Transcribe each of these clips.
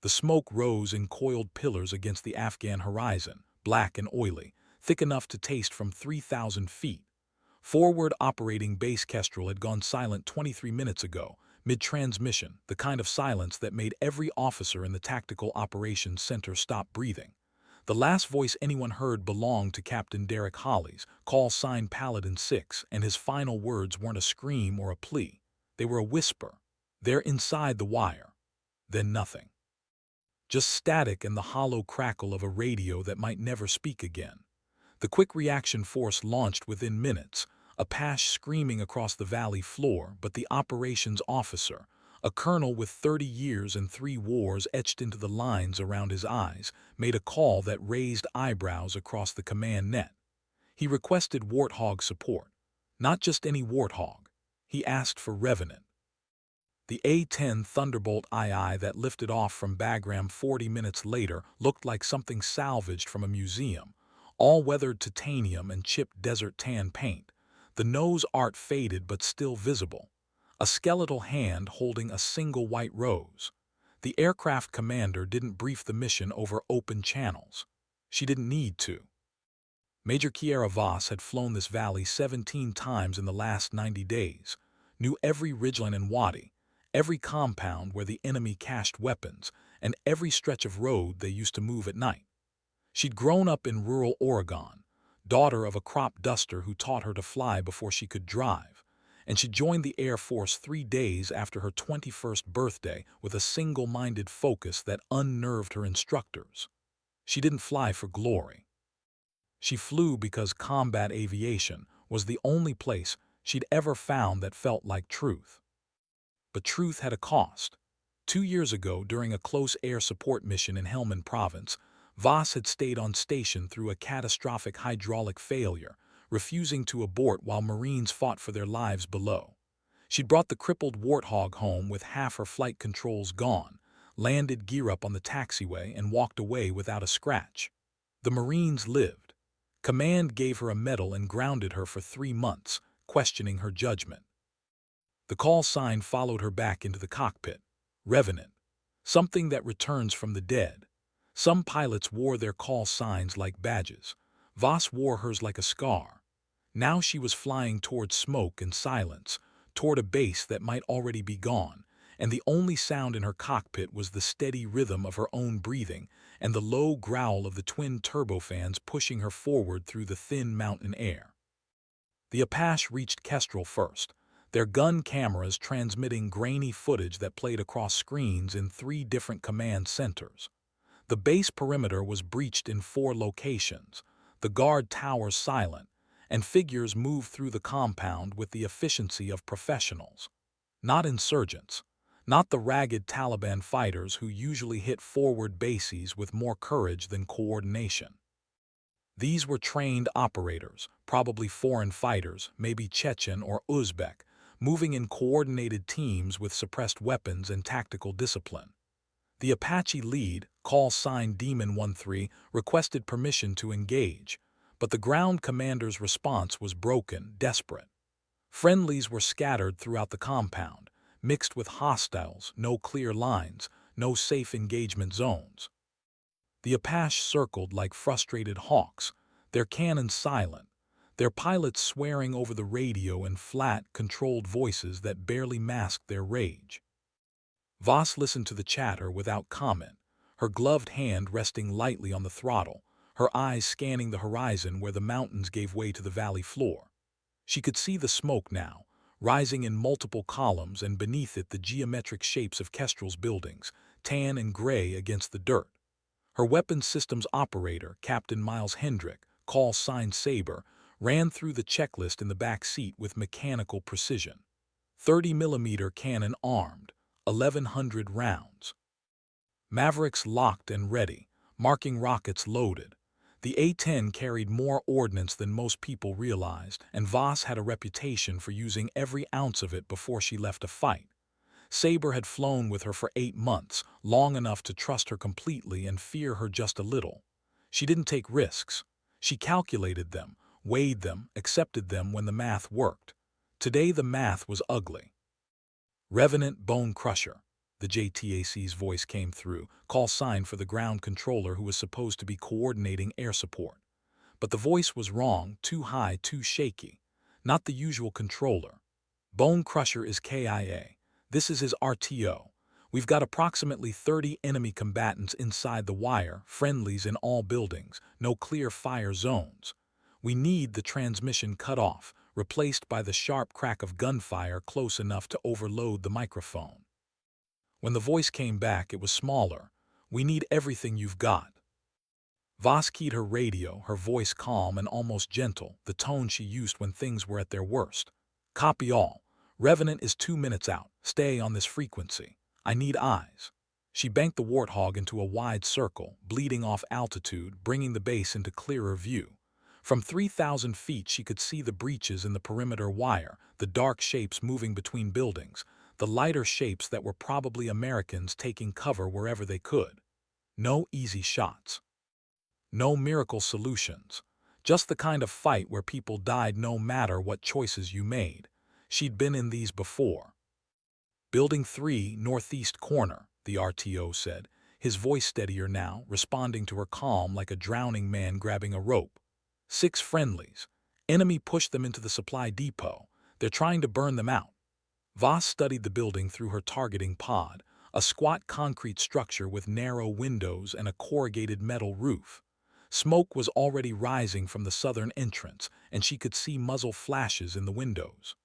The smoke rose in coiled pillars against the Afghan horizon, black and oily, thick enough to taste from 3,000 feet. Forward operating base Kestrel had gone silent 23 minutes ago, mid-transmission, the kind of silence that made every officer in the Tactical Operations Center stop breathing. The last voice anyone heard belonged to Captain Derek Holly's, call sign Paladin 6, and his final words weren't a scream or a plea. They were a whisper. They're inside the wire. Then nothing. Just static and the hollow crackle of a radio that might never speak again. The quick reaction force launched within minutes, Apache screaming across the valley floor, but the operations officer, a colonel with 30 years and 3 wars etched into the lines around his eyes, made a call that raised eyebrows across the command net. He requested Warthog support. Not just any Warthog. He asked for Revenant. The A-10 Thunderbolt II that lifted off from Bagram 40 minutes later looked like something salvaged from a museum, all weathered titanium and chipped desert tan paint. The nose art faded but still visible. A skeletal hand holding a single white rose. The aircraft commander didn't brief the mission over open channels. She didn't need to. Major Kiera Voss had flown this valley 17 times in the last 90 days, knew every ridgeline and wadi, every compound where the enemy cached weapons, and every stretch of road they used to move at night. She'd grown up in rural Oregon, daughter of a crop duster who taught her to fly before she could drive, and she joined the Air Force 3 days after her 21st birthday with a single-minded focus that unnerved her instructors. She didn't fly for glory. She flew because combat aviation was the only place she'd ever found that felt like truth. But truth had a cost. 2 years ago, during a close air support mission in Helmand Province, Voss had stayed on station through a catastrophic hydraulic failure, refusing to abort while Marines fought for their lives below. She'd brought the crippled Warthog home with half her flight controls gone, landed gear up on the taxiway, and walked away without a scratch. The Marines lived. Command gave her a medal and grounded her for 3 months, questioning her judgment. The call sign followed her back into the cockpit. Revenant. Something that returns from the dead. Some pilots wore their call signs like badges. Voss wore hers like a scar. Now she was flying toward smoke and silence, toward a base that might already be gone, and the only sound in her cockpit was the steady rhythm of her own breathing and the low growl of the twin turbofans pushing her forward through the thin mountain air. The Apache reached Kestrel first, their gun cameras transmitting grainy footage that played across screens in 3 different command centers. The base perimeter was breached in 4 locations, the guard towers silent, and figures moved through the compound with the efficiency of professionals. Not insurgents, not the ragged Taliban fighters who usually hit forward bases with more courage than coordination. These were trained operators, probably foreign fighters, maybe Chechen or Uzbek, moving in coordinated teams with suppressed weapons and tactical discipline. The Apache lead, call sign Demon 13, requested permission to engage, but the ground commander's response was broken, desperate. Friendlies were scattered throughout the compound, mixed with hostiles, no clear lines, no safe engagement zones. The Apache circled like frustrated hawks, their cannons silent, their pilots swearing over the radio in flat, controlled voices that barely masked their rage. Voss listened to the chatter without comment, her gloved hand resting lightly on the throttle, her eyes scanning the horizon where the mountains gave way to the valley floor. She could see the smoke now, rising in multiple columns, and beneath it the geometric shapes of Kestrel's buildings, tan and gray against the dirt. Her weapons systems operator, Captain Miles Hendrick, call sign Saber, ran through the checklist in the back seat with mechanical precision. 30mm cannon armed, 1,100 rounds. Mavericks locked and ready, marking rockets loaded. The A-10 carried more ordnance than most people realized, and Voss had a reputation for using every ounce of it before she left a fight. Saber had flown with her for 8 months, long enough to trust her completely and fear her just a little. She didn't take risks. She calculated them, weighed them, accepted them when the math worked. Today the math was ugly. Revenant Bone Crusher. the JTAC's voice came through, call sign for the ground controller who was supposed to be coordinating air support. But the voice was wrong, too high, too shaky. Not the usual controller. Bone Crusher is KIA. This is his RTO. We've got approximately 30 enemy combatants inside the wire, friendlies in all buildings, no clear fire zones. We need the transmission cut off, replaced by the sharp crack of gunfire close enough to overload the microphone. When the voice came back, it was smaller. We need everything you've got. Voss keyed her radio, her voice calm and almost gentle, the tone she used when things were at their worst. Copy all. Revenant is 2 minutes out. Stay on this frequency. I need eyes. She banked the Warthog into a wide circle, bleeding off altitude, bringing the base into clearer view. From 3,000 feet she could see the breaches in the perimeter wire, the dark shapes moving between buildings, the lighter shapes that were probably Americans taking cover wherever they could. No easy shots. No miracle solutions. Just the kind of fight where people died no matter what choices you made. She'd been in these before. Building 3, northeast corner, the RTO said, his voice steadier now, responding to her calm like a drowning man grabbing a rope. 6 friendlies. Enemy pushed them into the supply depot. They're trying to burn them out. Voss studied the building through her targeting pod, a squat concrete structure with narrow windows and a corrugated metal roof. Smoke was already rising from the southern entrance, and she could see muzzle flashes in the windows.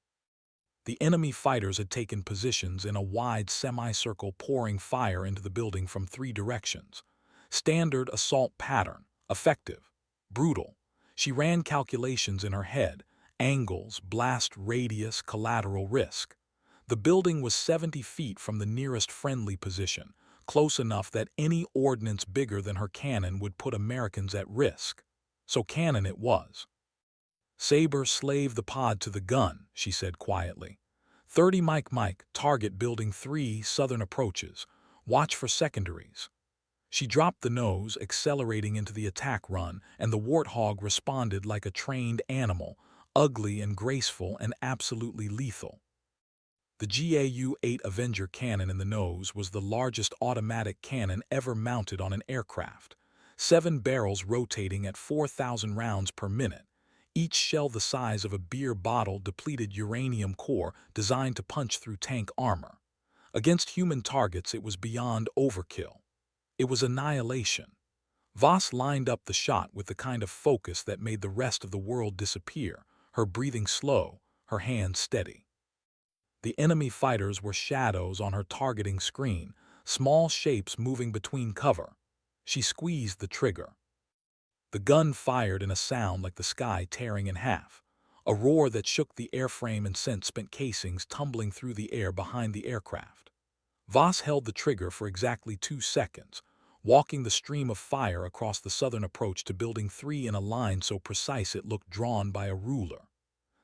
The enemy fighters had taken positions in a wide semicircle, pouring fire into the building from 3 directions. Standard assault pattern. Effective. Brutal. She ran calculations in her head. Angles, blast radius, collateral risk. The building was 70 feet from the nearest friendly position, close enough that any ordnance bigger than her cannon would put Americans at risk. So cannon it was. Saber slaved the pod to the gun, she said quietly. 30 Mike, target building 3, southern approaches. Watch for secondaries. She dropped the nose, accelerating into the attack run, and the Warthog responded like a trained animal, ugly and graceful and absolutely lethal. The GAU-8 Avenger cannon in the nose was the largest automatic cannon ever mounted on an aircraft. 7 barrels rotating at 4,000 rounds per minute, each shell the size of a beer bottle, depleted uranium core designed to punch through tank armor. Against human targets it was beyond overkill. It was annihilation. Voss lined up the shot with the kind of focus that made the rest of the world disappear, her breathing slow, her hands steady. The enemy fighters were shadows on her targeting screen, small shapes moving between cover. She squeezed the trigger. The gun fired in a sound like the sky tearing in half, a roar that shook the airframe and sent spent casings tumbling through the air behind the aircraft. Voss held the trigger for exactly 2 seconds, walking the stream of fire across the southern approach to Building 3 in a line so precise it looked drawn by a ruler.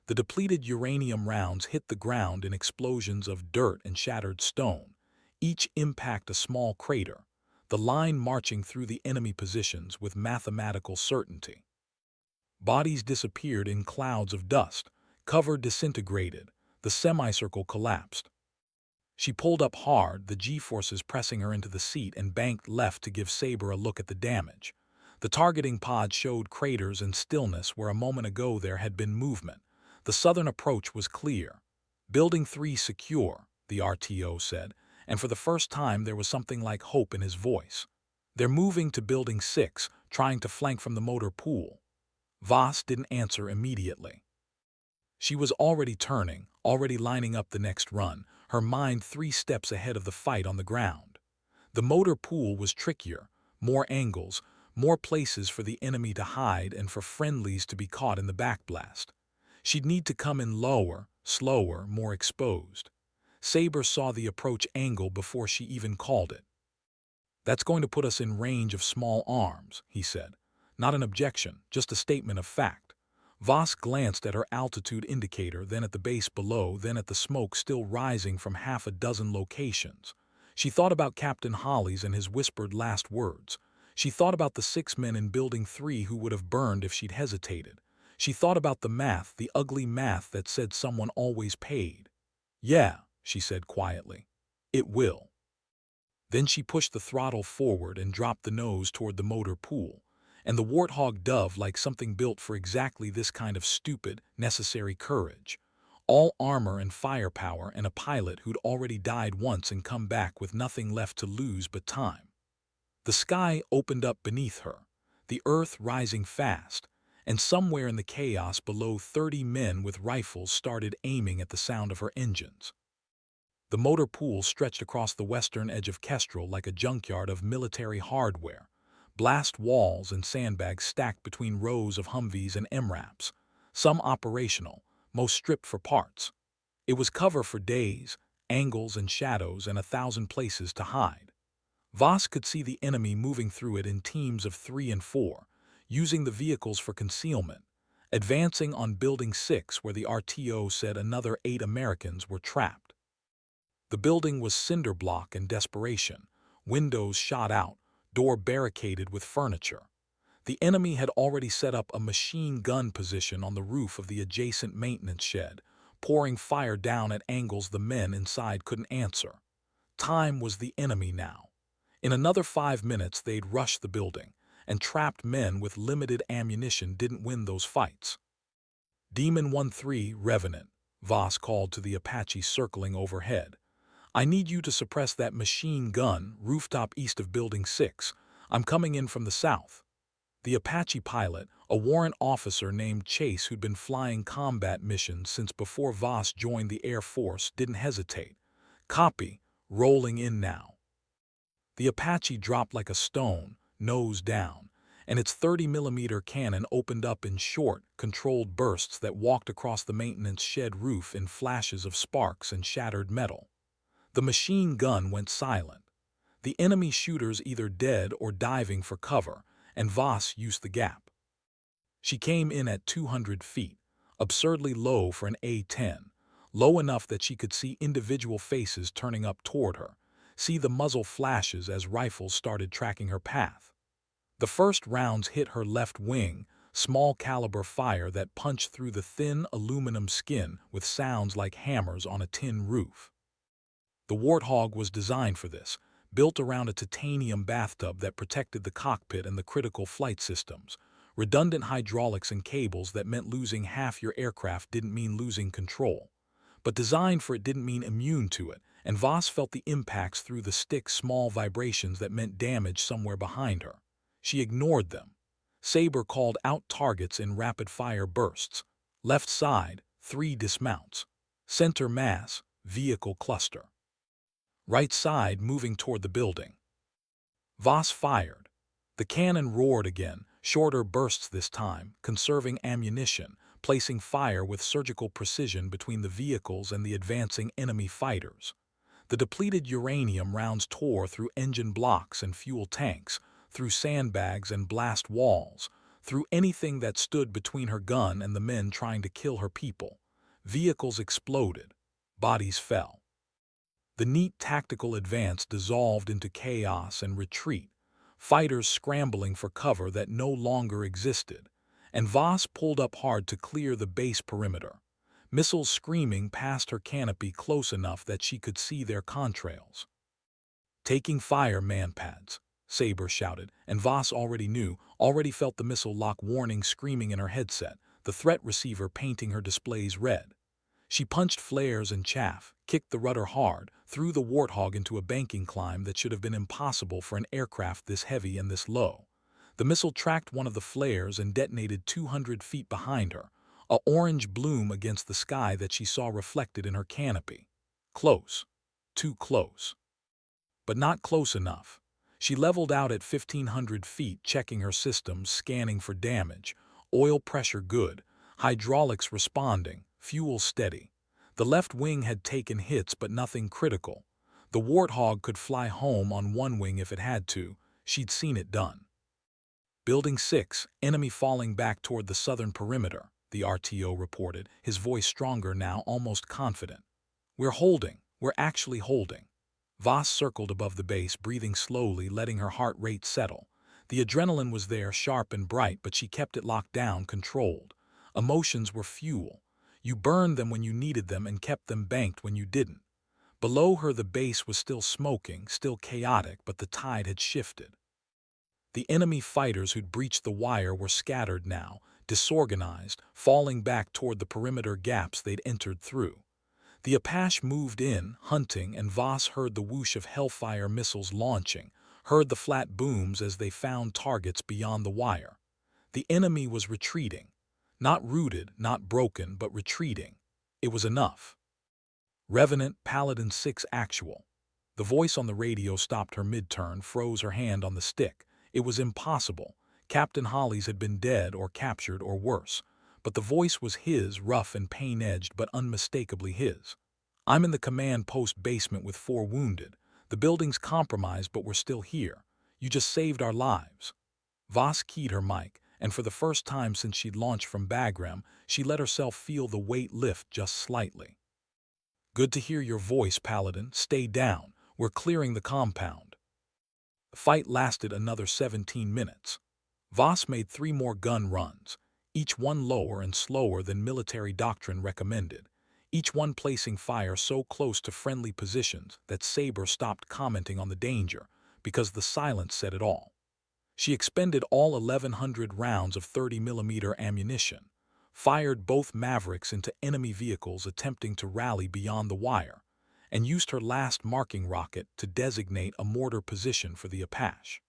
The depleted uranium rounds hit the ground in explosions of dirt and shattered stone, each impact a small crater, the line marching through the enemy positions with mathematical certainty. Bodies disappeared in clouds of dust, cover disintegrated, the semicircle collapsed. She pulled up hard, the G-forces pressing her into the seat, and banked left to give Saber a look at the damage. The targeting pod showed craters and stillness where a moment ago there had been movement. The southern approach was clear. Building 3 secure, the RTO said, and for the first time there was something like hope in his voice. They're moving to Building 6, trying to flank from the motor pool. Voss didn't answer immediately. She was already turning, already lining up the next run, her mind 3 steps ahead of the fight on the ground. The motor pool was trickier, more angles, more places for the enemy to hide and for friendlies to be caught in the backblast. She'd need to come in lower, slower, more exposed. Saber saw the approach angle before she even called it. That's going to put us in range of small arms, he said. Not an objection, just a statement of fact. Voss glanced at her altitude indicator, then at the base below, then at the smoke still rising from half a dozen locations. She thought about Captain Hollies and his whispered last words. She thought about the 6 men in Building 3 who would have burned if she'd hesitated. She thought about the math, the ugly math that said someone always paid. Yeah, she said quietly. It will. Then she pushed the throttle forward and dropped the nose toward the motor pool, and the Warthog dove like something built for exactly this kind of stupid, necessary courage. All armor and firepower, and a pilot who'd already died once and come back with nothing left to lose but time. The sky opened up beneath her, the earth rising fast, and somewhere in the chaos below 30 men with rifles started aiming at the sound of her engines. The motor pool stretched across the western edge of Kestrel like a junkyard of military hardware, blast walls and sandbags stacked between rows of Humvees and MRAPs, some operational, most stripped for parts. It was cover for days, angles and shadows, and 1,000 places to hide. Voss could see the enemy moving through it in teams of 3 and 4, using the vehicles for concealment, advancing on Building 6 where the RTO said another 8 Americans were trapped. The building was cinder block and desperation, windows shot out, door barricaded with furniture. The enemy had already set up a machine gun position on the roof of the adjacent maintenance shed, pouring fire down at angles the men inside couldn't answer. Time was the enemy now. In another 5 minutes they'd rush the building, and trapped men with limited ammunition didn't win those fights. Demon 1-3, Revenant, Voss called to the Apache circling overhead. I need you to suppress that machine gun, rooftop east of Building 6. I'm coming in from the south. The Apache pilot, a warrant officer named Chase who'd been flying combat missions since before Voss joined the Air Force, didn't hesitate. Copy, rolling in now. The Apache dropped like a stone, nose down, and its 30mm cannon opened up in short, controlled bursts that walked across the maintenance shed roof in flashes of sparks and shattered metal. The machine gun went silent. The enemy shooters either dead or diving for cover, and Voss used the gap. She came in at 200 feet, absurdly low for an A-10, low enough that she could see individual faces turning up toward her, see the muzzle flashes as rifles started tracking her path. The first rounds hit her left wing, small caliber fire that punched through the thin aluminum skin with sounds like hammers on a tin roof. The Warthog was designed for this, built around a titanium bathtub that protected the cockpit and the critical flight systems. Redundant hydraulics and cables that meant losing half your aircraft didn't mean losing control. But designed for it didn't mean immune to it, and Voss felt the impacts through the stick's small vibrations that meant damage somewhere behind her. She ignored them. Saber called out targets in rapid-fire bursts. Left side, 3 dismounts. Center mass, vehicle cluster. Right side moving toward the building. Voss fired. The cannon roared again, shorter bursts this time, conserving ammunition, placing fire with surgical precision between the vehicles and the advancing enemy fighters. The depleted uranium rounds tore through engine blocks and fuel tanks, through sandbags and blast walls, through anything that stood between her gun and the men trying to kill her people. Vehicles exploded. Bodies fell. The neat tactical advance dissolved into chaos and retreat, fighters scrambling for cover that no longer existed, and Voss pulled up hard to clear the base perimeter, missiles screaming past her canopy close enough that she could see their contrails. Taking fire, manpads, Saber shouted, and Voss already felt the missile lock warning screaming in her headset, the threat receiver painting her displays red. She punched flares and chaff, kicked the rudder hard, threw the Warthog into a banking climb that should have been impossible for an aircraft this heavy and this low. The missile tracked one of the flares and detonated 200 feet behind her, a orange bloom against the sky that she saw reflected in her canopy. Close. Too close. But not close enough. She leveled out at 1,500 feet, checking her systems, scanning for damage. Oil pressure good, hydraulics responding, fuel steady. The left wing had taken hits but nothing critical. The Warthog could fly home on one wing if it had to. She'd seen it done. Building 6, enemy falling back toward the southern perimeter, the RTO reported, his voice stronger now, almost confident. We're holding. We're actually holding. Voss circled above the base, breathing slowly, letting her heart rate settle. The adrenaline was there, sharp and bright, but she kept it locked down, controlled. Emotions were fuel. You burned them when you needed them and kept them banked when you didn't. Below her the base was still smoking, still chaotic, but the tide had shifted. The enemy fighters who'd breached the wire were scattered now, disorganized, falling back toward the perimeter gaps they'd entered through. The Apache moved in, hunting, and Voss heard the whoosh of Hellfire missiles launching, heard the flat booms as they found targets beyond the wire. The enemy was retreating. Not rooted, not broken, but retreating. It was enough. Revenant, Paladin 6 Actual. The voice on the radio stopped her mid-turn, froze her hand on the stick. It was impossible. Captain Hollies had been dead or captured or worse. But the voice was his, rough and pain-edged, but unmistakably his. I'm in the command post basement with 4 wounded. The building's compromised, but we're still here. You just saved our lives. Voss keyed her mic, and for the first time since she'd launched from Bagram, she let herself feel the weight lift just slightly. Good to hear your voice, Paladin. Stay down. We're clearing the compound. The fight lasted another 17 minutes. Voss made 3 more gun runs, each one lower and slower than military doctrine recommended, each one placing fire so close to friendly positions that Saber stopped commenting on the danger because the silence said it all. She expended all 1,100 rounds of 30mm ammunition, fired both Mavericks into enemy vehicles attempting to rally beyond the wire, and used her last marking rocket to designate a mortar position for the Apache.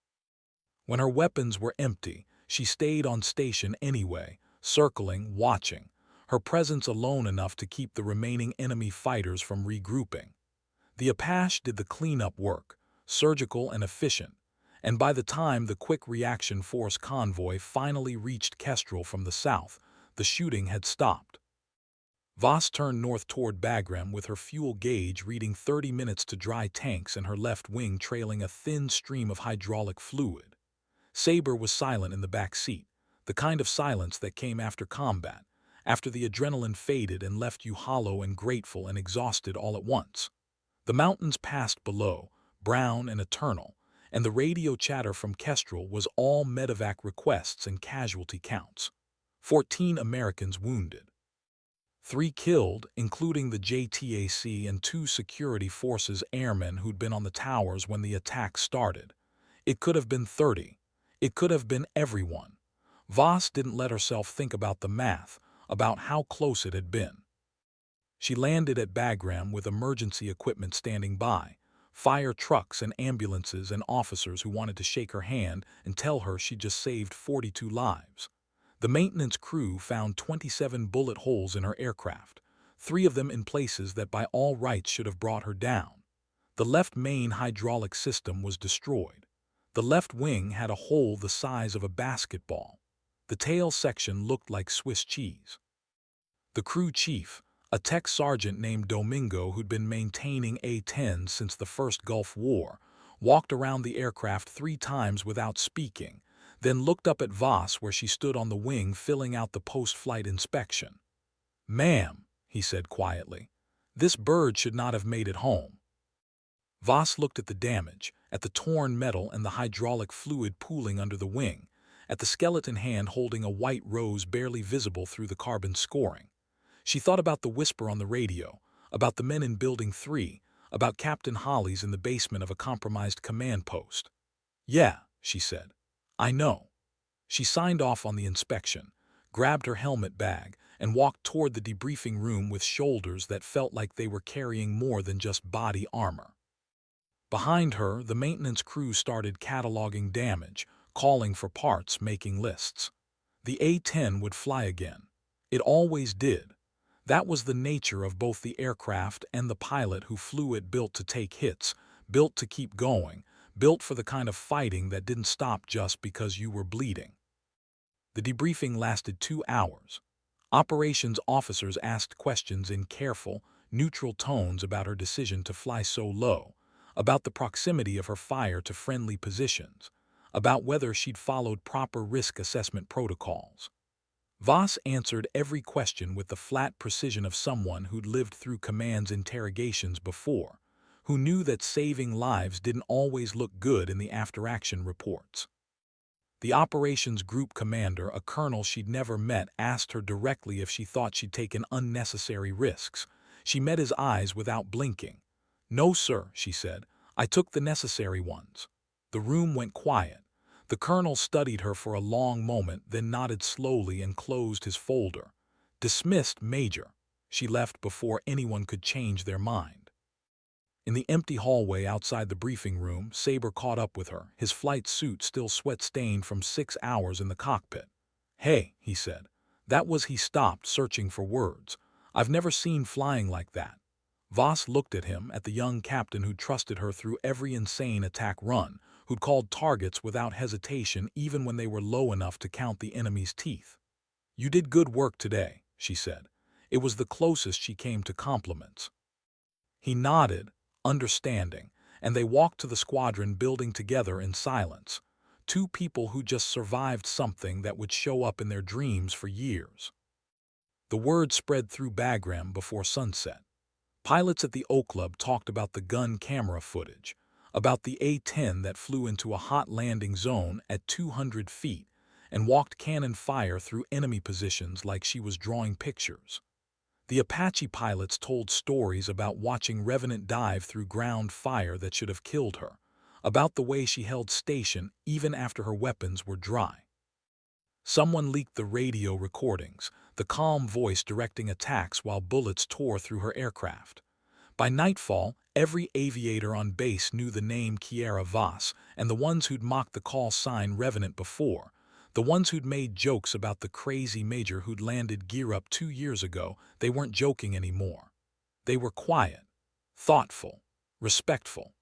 When her weapons were empty, she stayed on station anyway, circling, watching, her presence alone enough to keep the remaining enemy fighters from regrouping. The Apache did the cleanup work, surgical and efficient, and by the time the Quick Reaction Force convoy finally reached Kestrel from the south, the shooting had stopped. Voss turned north toward Bagram with her fuel gauge reading 30 minutes to dry tanks and her left wing trailing a thin stream of hydraulic fluid. Saber was silent in the back seat, the kind of silence that came after combat, after the adrenaline faded and left you hollow and grateful and exhausted all at once. The mountains passed below, brown and eternal, and the radio chatter from Kestrel was all medevac requests and casualty counts. 14 Americans wounded. 3 killed, including the JTAC and 2 security forces airmen who'd been on the towers when the attack started. It could have been 30. It could have been everyone. Voss didn't let herself think about the math, about how close it had been. She landed at Bagram with emergency equipment standing by, fire trucks and ambulances and officers who wanted to shake her hand and tell her she'd just saved 42 lives. The maintenance crew found 27 bullet holes in her aircraft, 3 of them in places that by all rights should have brought her down. The left main hydraulic system was destroyed. The left wing had a hole the size of a basketball. The tail section looked like Swiss cheese. The crew chief, a tech sergeant named Domingo who'd been maintaining A-10 since the first Gulf War, walked around the aircraft 3 times without speaking, then looked up at Voss where she stood on the wing filling out the post-flight inspection. "Ma'am," he said quietly, "this bird should not have made it home." Voss looked at the damage, at the torn metal and the hydraulic fluid pooling under the wing, at the skeleton hand holding a white rose barely visible through the carbon scoring. She thought about the whisper on the radio, about the men in Building 3, about Captain Hollies in the basement of a compromised command post. "Yeah," she said. "I know." She signed off on the inspection, grabbed her helmet bag, and walked toward the debriefing room with shoulders that felt like they were carrying more than just body armor. Behind her, the maintenance crew started cataloging damage, calling for parts, making lists. The A-10 would fly again. It always did. That was the nature of both the aircraft and the pilot who flew it, built to take hits, built to keep going, built for the kind of fighting that didn't stop just because you were bleeding. The debriefing lasted 2 hours. Operations officers asked questions in careful, neutral tones about her decision to fly so low, about the proximity of her fire to friendly positions, about whether she'd followed proper risk assessment protocols. Voss answered every question with the flat precision of someone who'd lived through command's interrogations before, who knew that saving lives didn't always look good in the after-action reports. The operations group commander, a colonel she'd never met, asked her directly if she thought she'd taken unnecessary risks. She met his eyes without blinking. "No, sir," she said. "I took the necessary ones." The room went quiet. The colonel studied her for a long moment, then nodded slowly and closed his folder. "Dismissed, Major." She left before anyone could change their mind. In the empty hallway outside the briefing room, Saber caught up with her, his flight suit still sweat-stained from 6 hours in the cockpit. "Hey," he said. That was he stopped, searching for words. "I've never seen flying like that." Voss looked at him, at the young captain who'd trusted her through every insane attack run, who'd called targets without hesitation even when they were low enough to count the enemy's teeth. "You did good work today," she said. It was the closest she came to compliments. He nodded, understanding, and they walked to the squadron building together in silence. Two people who just survived something that would show up in their dreams for years. The word spread through Bagram before sunset. Pilots at the O Club talked about the gun camera footage, about the A-10 that flew into a hot landing zone at 200 feet and walked cannon fire through enemy positions like she was drawing pictures. The Apache pilots told stories about watching Revenant dive through ground fire that should have killed her, about the way she held station even after her weapons were dry. Someone leaked the radio recordings, the calm voice directing attacks while bullets tore through her aircraft. By nightfall, every aviator on base knew the name Kiera Voss, and the ones who'd mocked the call sign Revenant before, the ones who'd made jokes about the crazy major who'd landed gear up 2 years ago, they weren't joking anymore. They were quiet, thoughtful, respectful.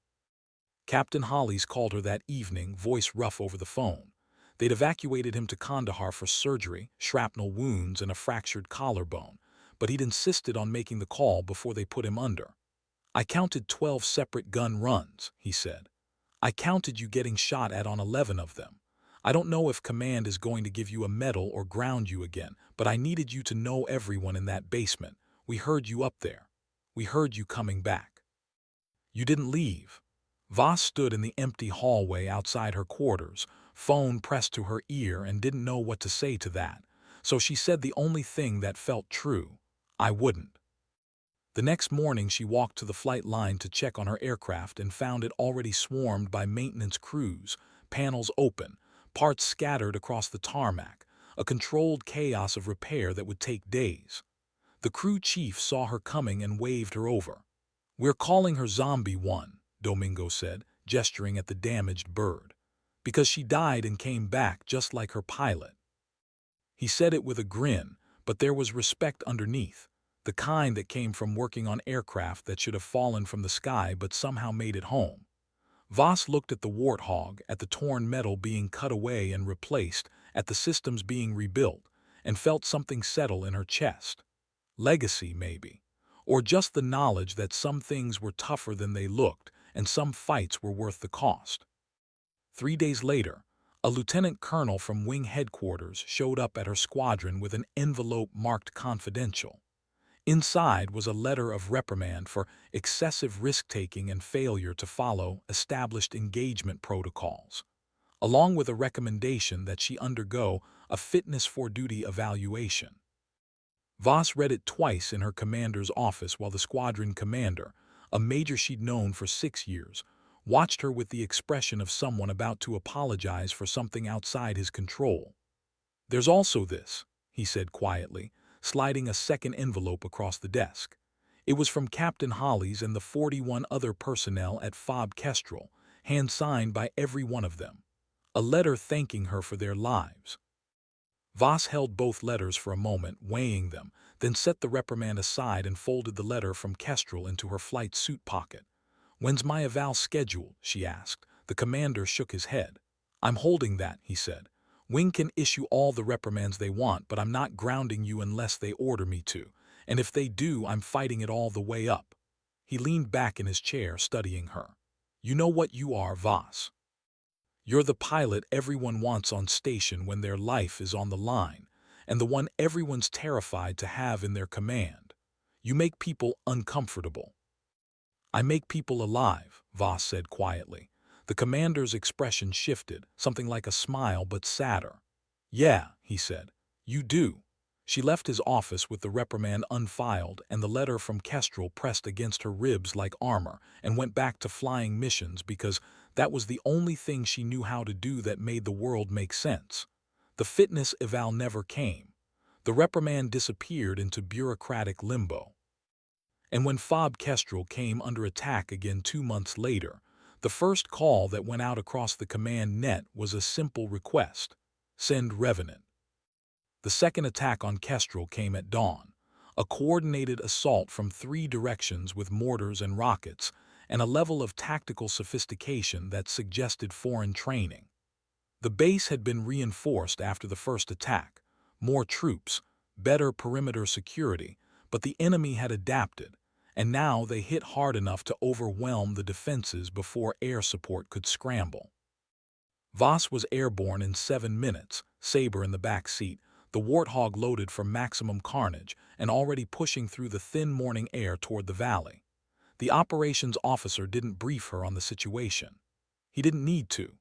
Captain Hollies called her that evening, voice rough over the phone. They'd evacuated him to Kandahar for surgery, shrapnel wounds, and a fractured collarbone, but he'd insisted on making the call before they put him under. "I counted 12 separate gun runs," he said. "I counted you getting shot at on 11 of them. I don't know if command is going to give you a medal or ground you again, but I needed you to know everyone in that basement. We heard you up there. We heard you coming back. You didn't leave." Voss stood in the empty hallway outside her quarters, phone pressed to her ear, and didn't know what to say to that. So she said the only thing that felt true: "I wouldn't." The next morning she walked to the flight line to check on her aircraft and found it already swarmed by maintenance crews, panels open, parts scattered across the tarmac, a controlled chaos of repair that would take days. The crew chief saw her coming and waved her over. "We're calling her Zombie 1, Domingo said, gesturing at the damaged bird. "Because she died and came back just like her pilot." He said it with a grin, but there was respect underneath, the kind that came from working on aircraft that should have fallen from the sky but somehow made it home. Voss looked at the warthog, at the torn metal being cut away and replaced, at the systems being rebuilt, and felt something settle in her chest. Legacy, maybe. Or just the knowledge that some things were tougher than they looked, and some fights were worth the cost. 3 days later, a lieutenant colonel from wing headquarters showed up at her squadron with an envelope marked confidential. Inside was a letter of reprimand for excessive risk-taking and failure to follow established engagement protocols, along with a recommendation that she undergo a fitness for duty evaluation. Voss read it twice in her commander's office while the squadron commander, a major she'd known for 6 years, watched her with the expression of someone about to apologize for something outside his control. "There's also this," he said quietly, sliding a second envelope across the desk. It was from Captain Hollies and the 41 other personnel at FOB Kestrel, hand-signed by every one of them. A letter thanking her for their lives. Voss held both letters for a moment, weighing them, then set the reprimand aside and folded the letter from Kestrel into her flight suit pocket. "When's my eval scheduled?" she asked. The commander shook his head. "I'm holding that," he said. "Wing can issue all the reprimands they want, but I'm not grounding you unless they order me to. And if they do, I'm fighting it all the way up." He leaned back in his chair, studying her. "You know what you are, Voss. You're the pilot everyone wants on station when their life is on the line, and the one everyone's terrified to have in their command. You make people uncomfortable." "I make people alive," Voss said quietly. The commander's expression shifted, something like a smile but sadder. "Yeah," he said, "you do." She left his office with the reprimand unfiled and the letter from Kestrel pressed against her ribs like armor, and went back to flying missions because that was the only thing she knew how to do that made the world make sense. The fitness eval never came. The reprimand disappeared into bureaucratic limbo. And when Fob Kestrel came under attack again 2 months later, the first call that went out across the command net was a simple request: send Revenant. The second attack on Kestrel came at dawn, a coordinated assault from 3 directions with mortars and rockets, and a level of tactical sophistication that suggested foreign training. The base had been reinforced after the first attack, more troops, better perimeter security, but the enemy had adapted, and now they hit hard enough to overwhelm the defenses before air support could scramble. Voss was airborne in 7 minutes, Sabre in the back seat, the Warthog loaded for maximum carnage and already pushing through the thin morning air toward the valley. The operations officer didn't brief her on the situation. He didn't need to.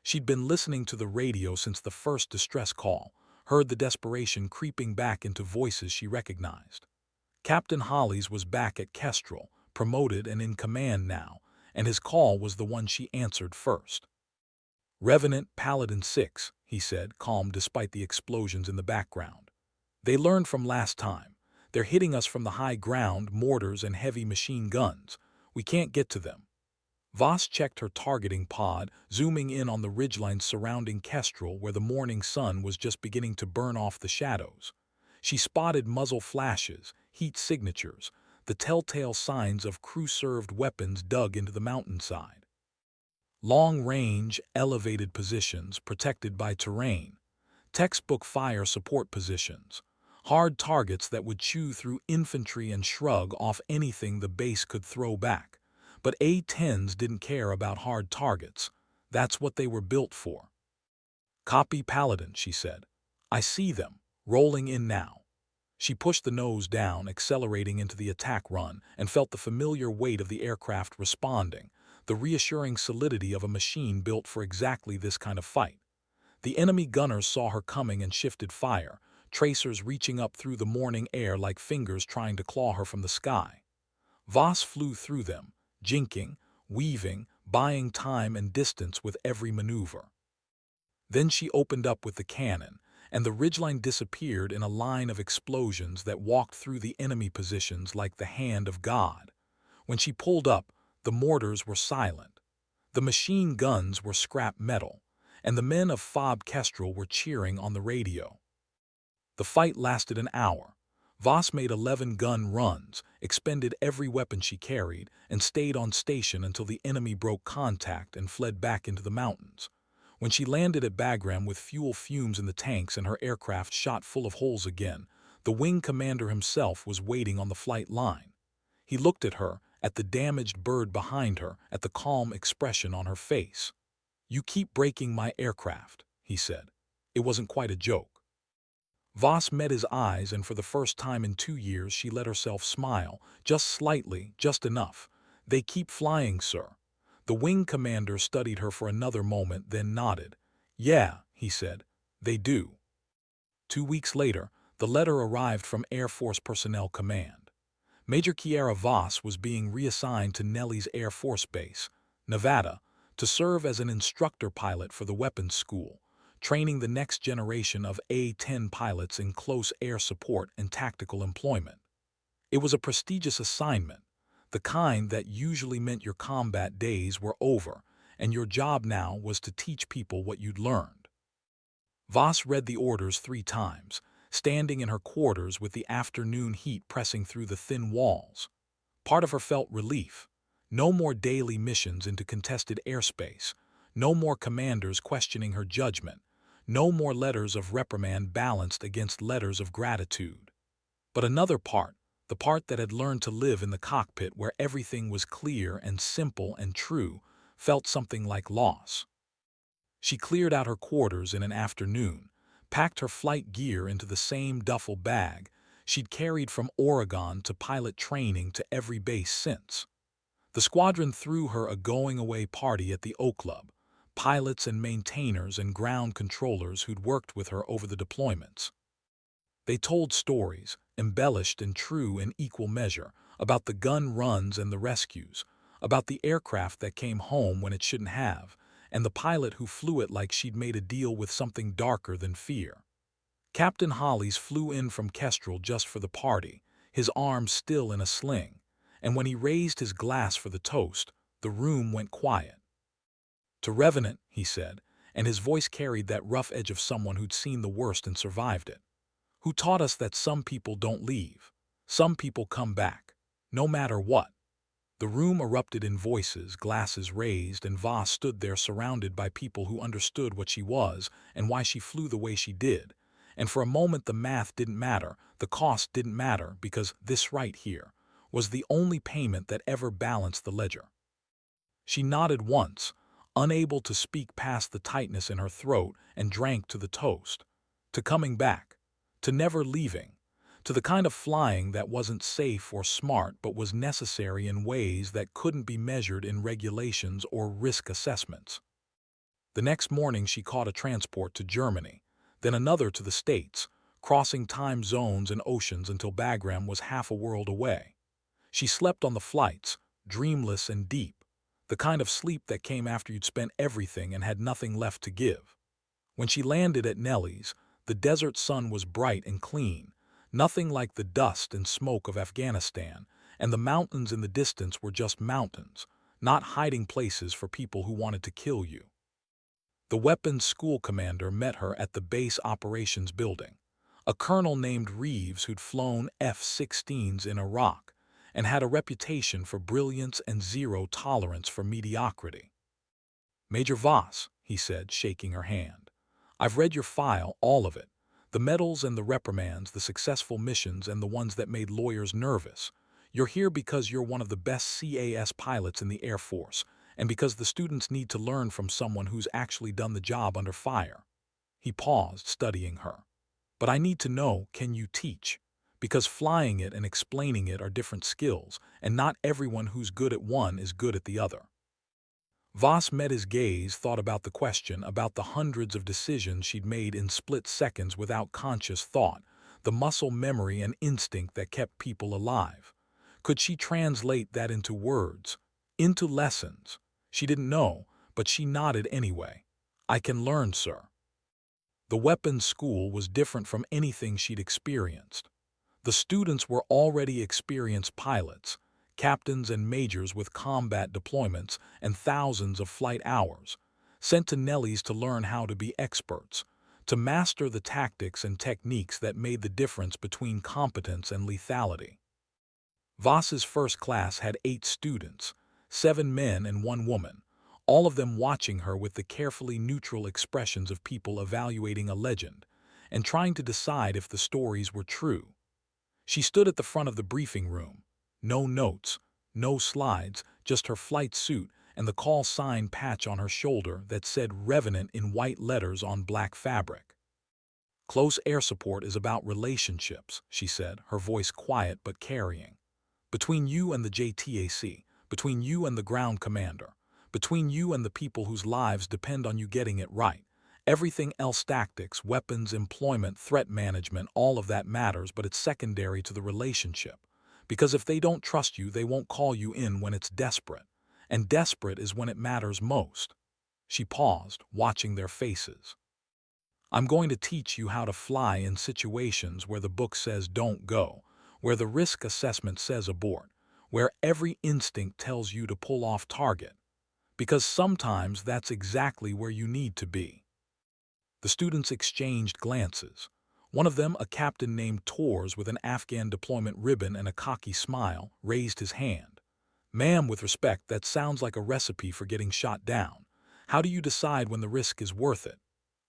She'd been listening to the radio since the first distress call, heard the desperation creeping back into voices she recognized. Captain Hollies was back at Kestrel, promoted and in command now, and his call was the one she answered first. "Revenant Paladin 6, he said, calm despite the explosions in the background. "They learned from last time. They're hitting us from the high ground, mortars and heavy machine guns. We can't get to them." Voss checked her targeting pod, zooming in on the ridgelines surrounding Kestrel where the morning sun was just beginning to burn off the shadows. She spotted muzzle flashes, heat signatures, the telltale signs of crew-served weapons dug into the mountainside. Long-range, elevated positions protected by terrain. Textbook fire support positions. Hard targets that would chew through infantry and shrug off anything the base could throw back. But A-10s didn't care about hard targets. That's what they were built for. "Copy, Paladin," she said. "I see them, rolling in now." She pushed the nose down, accelerating into the attack run, and felt the familiar weight of the aircraft responding, the reassuring solidity of a machine built for exactly this kind of fight. The enemy gunners saw her coming and shifted fire, tracers reaching up through the morning air like fingers trying to claw her from the sky. Voss flew through them, jinking, weaving, buying time and distance with every maneuver. Then she opened up with the cannon, and the ridgeline disappeared in a line of explosions that walked through the enemy positions like the hand of God. When she pulled up, the mortars were silent. The machine guns were scrap metal, and the men of Fob Kestrel were cheering on the radio. The fight lasted an hour. Voss made 11 gun runs, expended every weapon she carried, and stayed on station until the enemy broke contact and fled back into the mountains. When she landed at Bagram with fuel fumes in the tanks and her aircraft shot full of holes again, the wing commander himself was waiting on the flight line. He looked at her, at the damaged bird behind her, at the calm expression on her face. "You keep breaking my aircraft," he said. It wasn't quite a joke. Voss met his eyes, and for the first time in 2 years she let herself smile, just slightly, just enough. "They keep flying, sir." The wing commander studied her for another moment, then nodded. "Yeah," he said, "they do." 2 weeks later, the letter arrived from Air Force Personnel Command. Major Kiera Voss was being reassigned to Nellis Air Force Base, Nevada, to serve as an instructor pilot for the weapons school, training the next generation of A-10 pilots in close air support and tactical employment. It was a prestigious assignment, the kind that usually meant your combat days were over, and your job now was to teach people what you'd learned. Voss read the orders 3 times, standing in her quarters with the afternoon heat pressing through the thin walls. Part of her felt relief. No more daily missions into contested airspace, no more commanders questioning her judgment, no more letters of reprimand balanced against letters of gratitude. But another part, the part that had learned to live in the cockpit where everything was clear and simple and true, felt something like loss. She cleared out her quarters in an afternoon, packed her flight gear into the same duffel bag she'd carried from Oregon to pilot training to every base since. The squadron threw her a going-away party at the O Club, pilots and maintainers and ground controllers who'd worked with her over the deployments. They told stories, embellished and true in equal measure, about the gun runs and the rescues, about the aircraft that came home when it shouldn't have, and the pilot who flew it like she'd made a deal with something darker than fear. Captain Hollies flew in from Kestrel just for the party, his arm still in a sling, and when he raised his glass for the toast, the room went quiet. "To Revenant," he said, and his voice carried that rough edge of someone who'd seen the worst and survived it. "Who taught us that some people don't leave. Some people come back. No matter what." The room erupted in voices, glasses raised, and Voss stood there surrounded by people who understood what she was and why she flew the way she did. And for a moment the math didn't matter, the cost didn't matter, because this right here was the only payment that ever balanced the ledger. She nodded once, unable to speak past the tightness in her throat, and drank to the toast. To coming back. To never leaving. To the kind of flying that wasn't safe or smart but was necessary in ways that couldn't be measured in regulations or risk assessments. The next morning she caught a transport to Germany, then another to the States, crossing time zones and oceans until Bagram was half a world away. She slept on the flights, dreamless and deep, the kind of sleep that came after you'd spent everything and had nothing left to give. When she landed at Nellie's, the desert sun was bright and clean, nothing like the dust and smoke of Afghanistan, and the mountains in the distance were just mountains, not hiding places for people who wanted to kill you. The weapons school commander met her at the base operations building, a colonel named Reeves who'd flown F-16s in Iraq and had a reputation for brilliance and zero tolerance for mediocrity. "Major Voss," he said, shaking her hand. "I've read your file, all of it. The medals and the reprimands, the successful missions and the ones that made lawyers nervous. You're here because you're one of the best CAS pilots in the Air Force, and because the students need to learn from someone who's actually done the job under fire." He paused, studying her. "But I need to know, can you teach? Because flying it and explaining it are different skills, and not everyone who's good at one is good at the other." Voss met his gaze, thought about the question, about the hundreds of decisions she'd made in split seconds without conscious thought, the muscle memory and instinct that kept people alive. Could she translate that into words, into lessons? She didn't know, but she nodded anyway. "I can learn, sir." The weapons school was different from anything she'd experienced. The students were already experienced pilots, captains and majors with combat deployments and thousands of flight hours, sent to Nellie's to learn how to be experts, to master the tactics and techniques that made the difference between competence and lethality. Voss's first class had 8 students, 7 men and 1 woman, all of them watching her with the carefully neutral expressions of people evaluating a legend and trying to decide if the stories were true. She stood at the front of the briefing room. No notes, no slides, just her flight suit and the call sign patch on her shoulder that said Revenant in white letters on black fabric. "Close air support is about relationships," she said, her voice quiet but carrying. "Between you and the JTAC, between you and the ground commander, between you and the people whose lives depend on you getting it right. Everything else, tactics, weapons, employment, threat management, all of that matters, but it's secondary to the relationship. Because if they don't trust you, they won't call you in when it's desperate. And desperate is when it matters most." She paused, watching their faces. "I'm going to teach you how to fly in situations where the book says don't go, where the risk assessment says abort, where every instinct tells you to pull off target. Because sometimes that's exactly where you need to be." The students exchanged glances. One of them, a captain named Tors with an Afghan deployment ribbon and a cocky smile, raised his hand. "Ma'am, with respect, that sounds like a recipe for getting shot down. How do you decide when the risk is worth it?"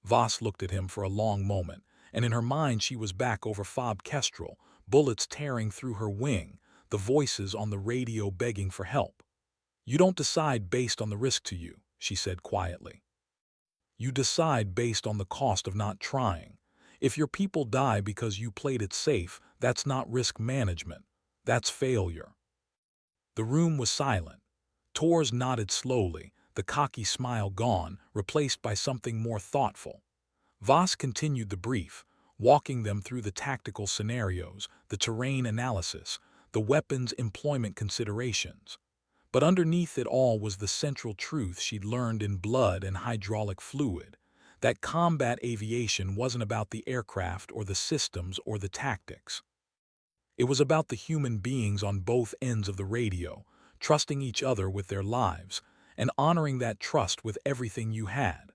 Voss looked at him for a long moment, and in her mind she was back over Fob Kestrel, bullets tearing through her wing, the voices on the radio begging for help. "You don't decide based on the risk to you," she said quietly. "You decide based on the cost of not trying. If your people die because you played it safe, that's not risk management. That's failure." The room was silent. Tors nodded slowly, the cocky smile gone, replaced by something more thoughtful. Voss continued the brief. walking them through the tactical scenarios, the terrain analysis, the weapons employment considerations. But underneath it all was the central truth she'd learned in blood and hydraulic fluid, that combat aviation wasn't about the aircraft or the systems or the tactics. It was about the human beings on both ends of the radio, trusting each other with their lives, and honoring that trust with everything you had.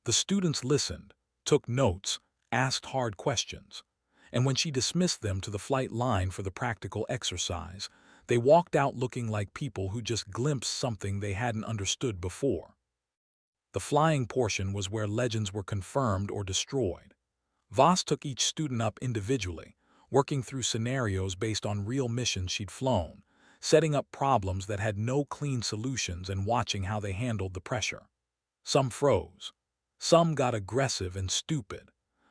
The students listened, took notes, asked hard questions, and when she dismissed them to the flight line for the practical exercise, they walked out looking like people who just glimpsed something they hadn't understood before. The flying portion was where legends were confirmed or destroyed. Voss took each student up individually, working through scenarios based on real missions she'd flown, setting up problems that had no clean solutions and watching how they handled the pressure. Some froze. Some got aggressive and stupid,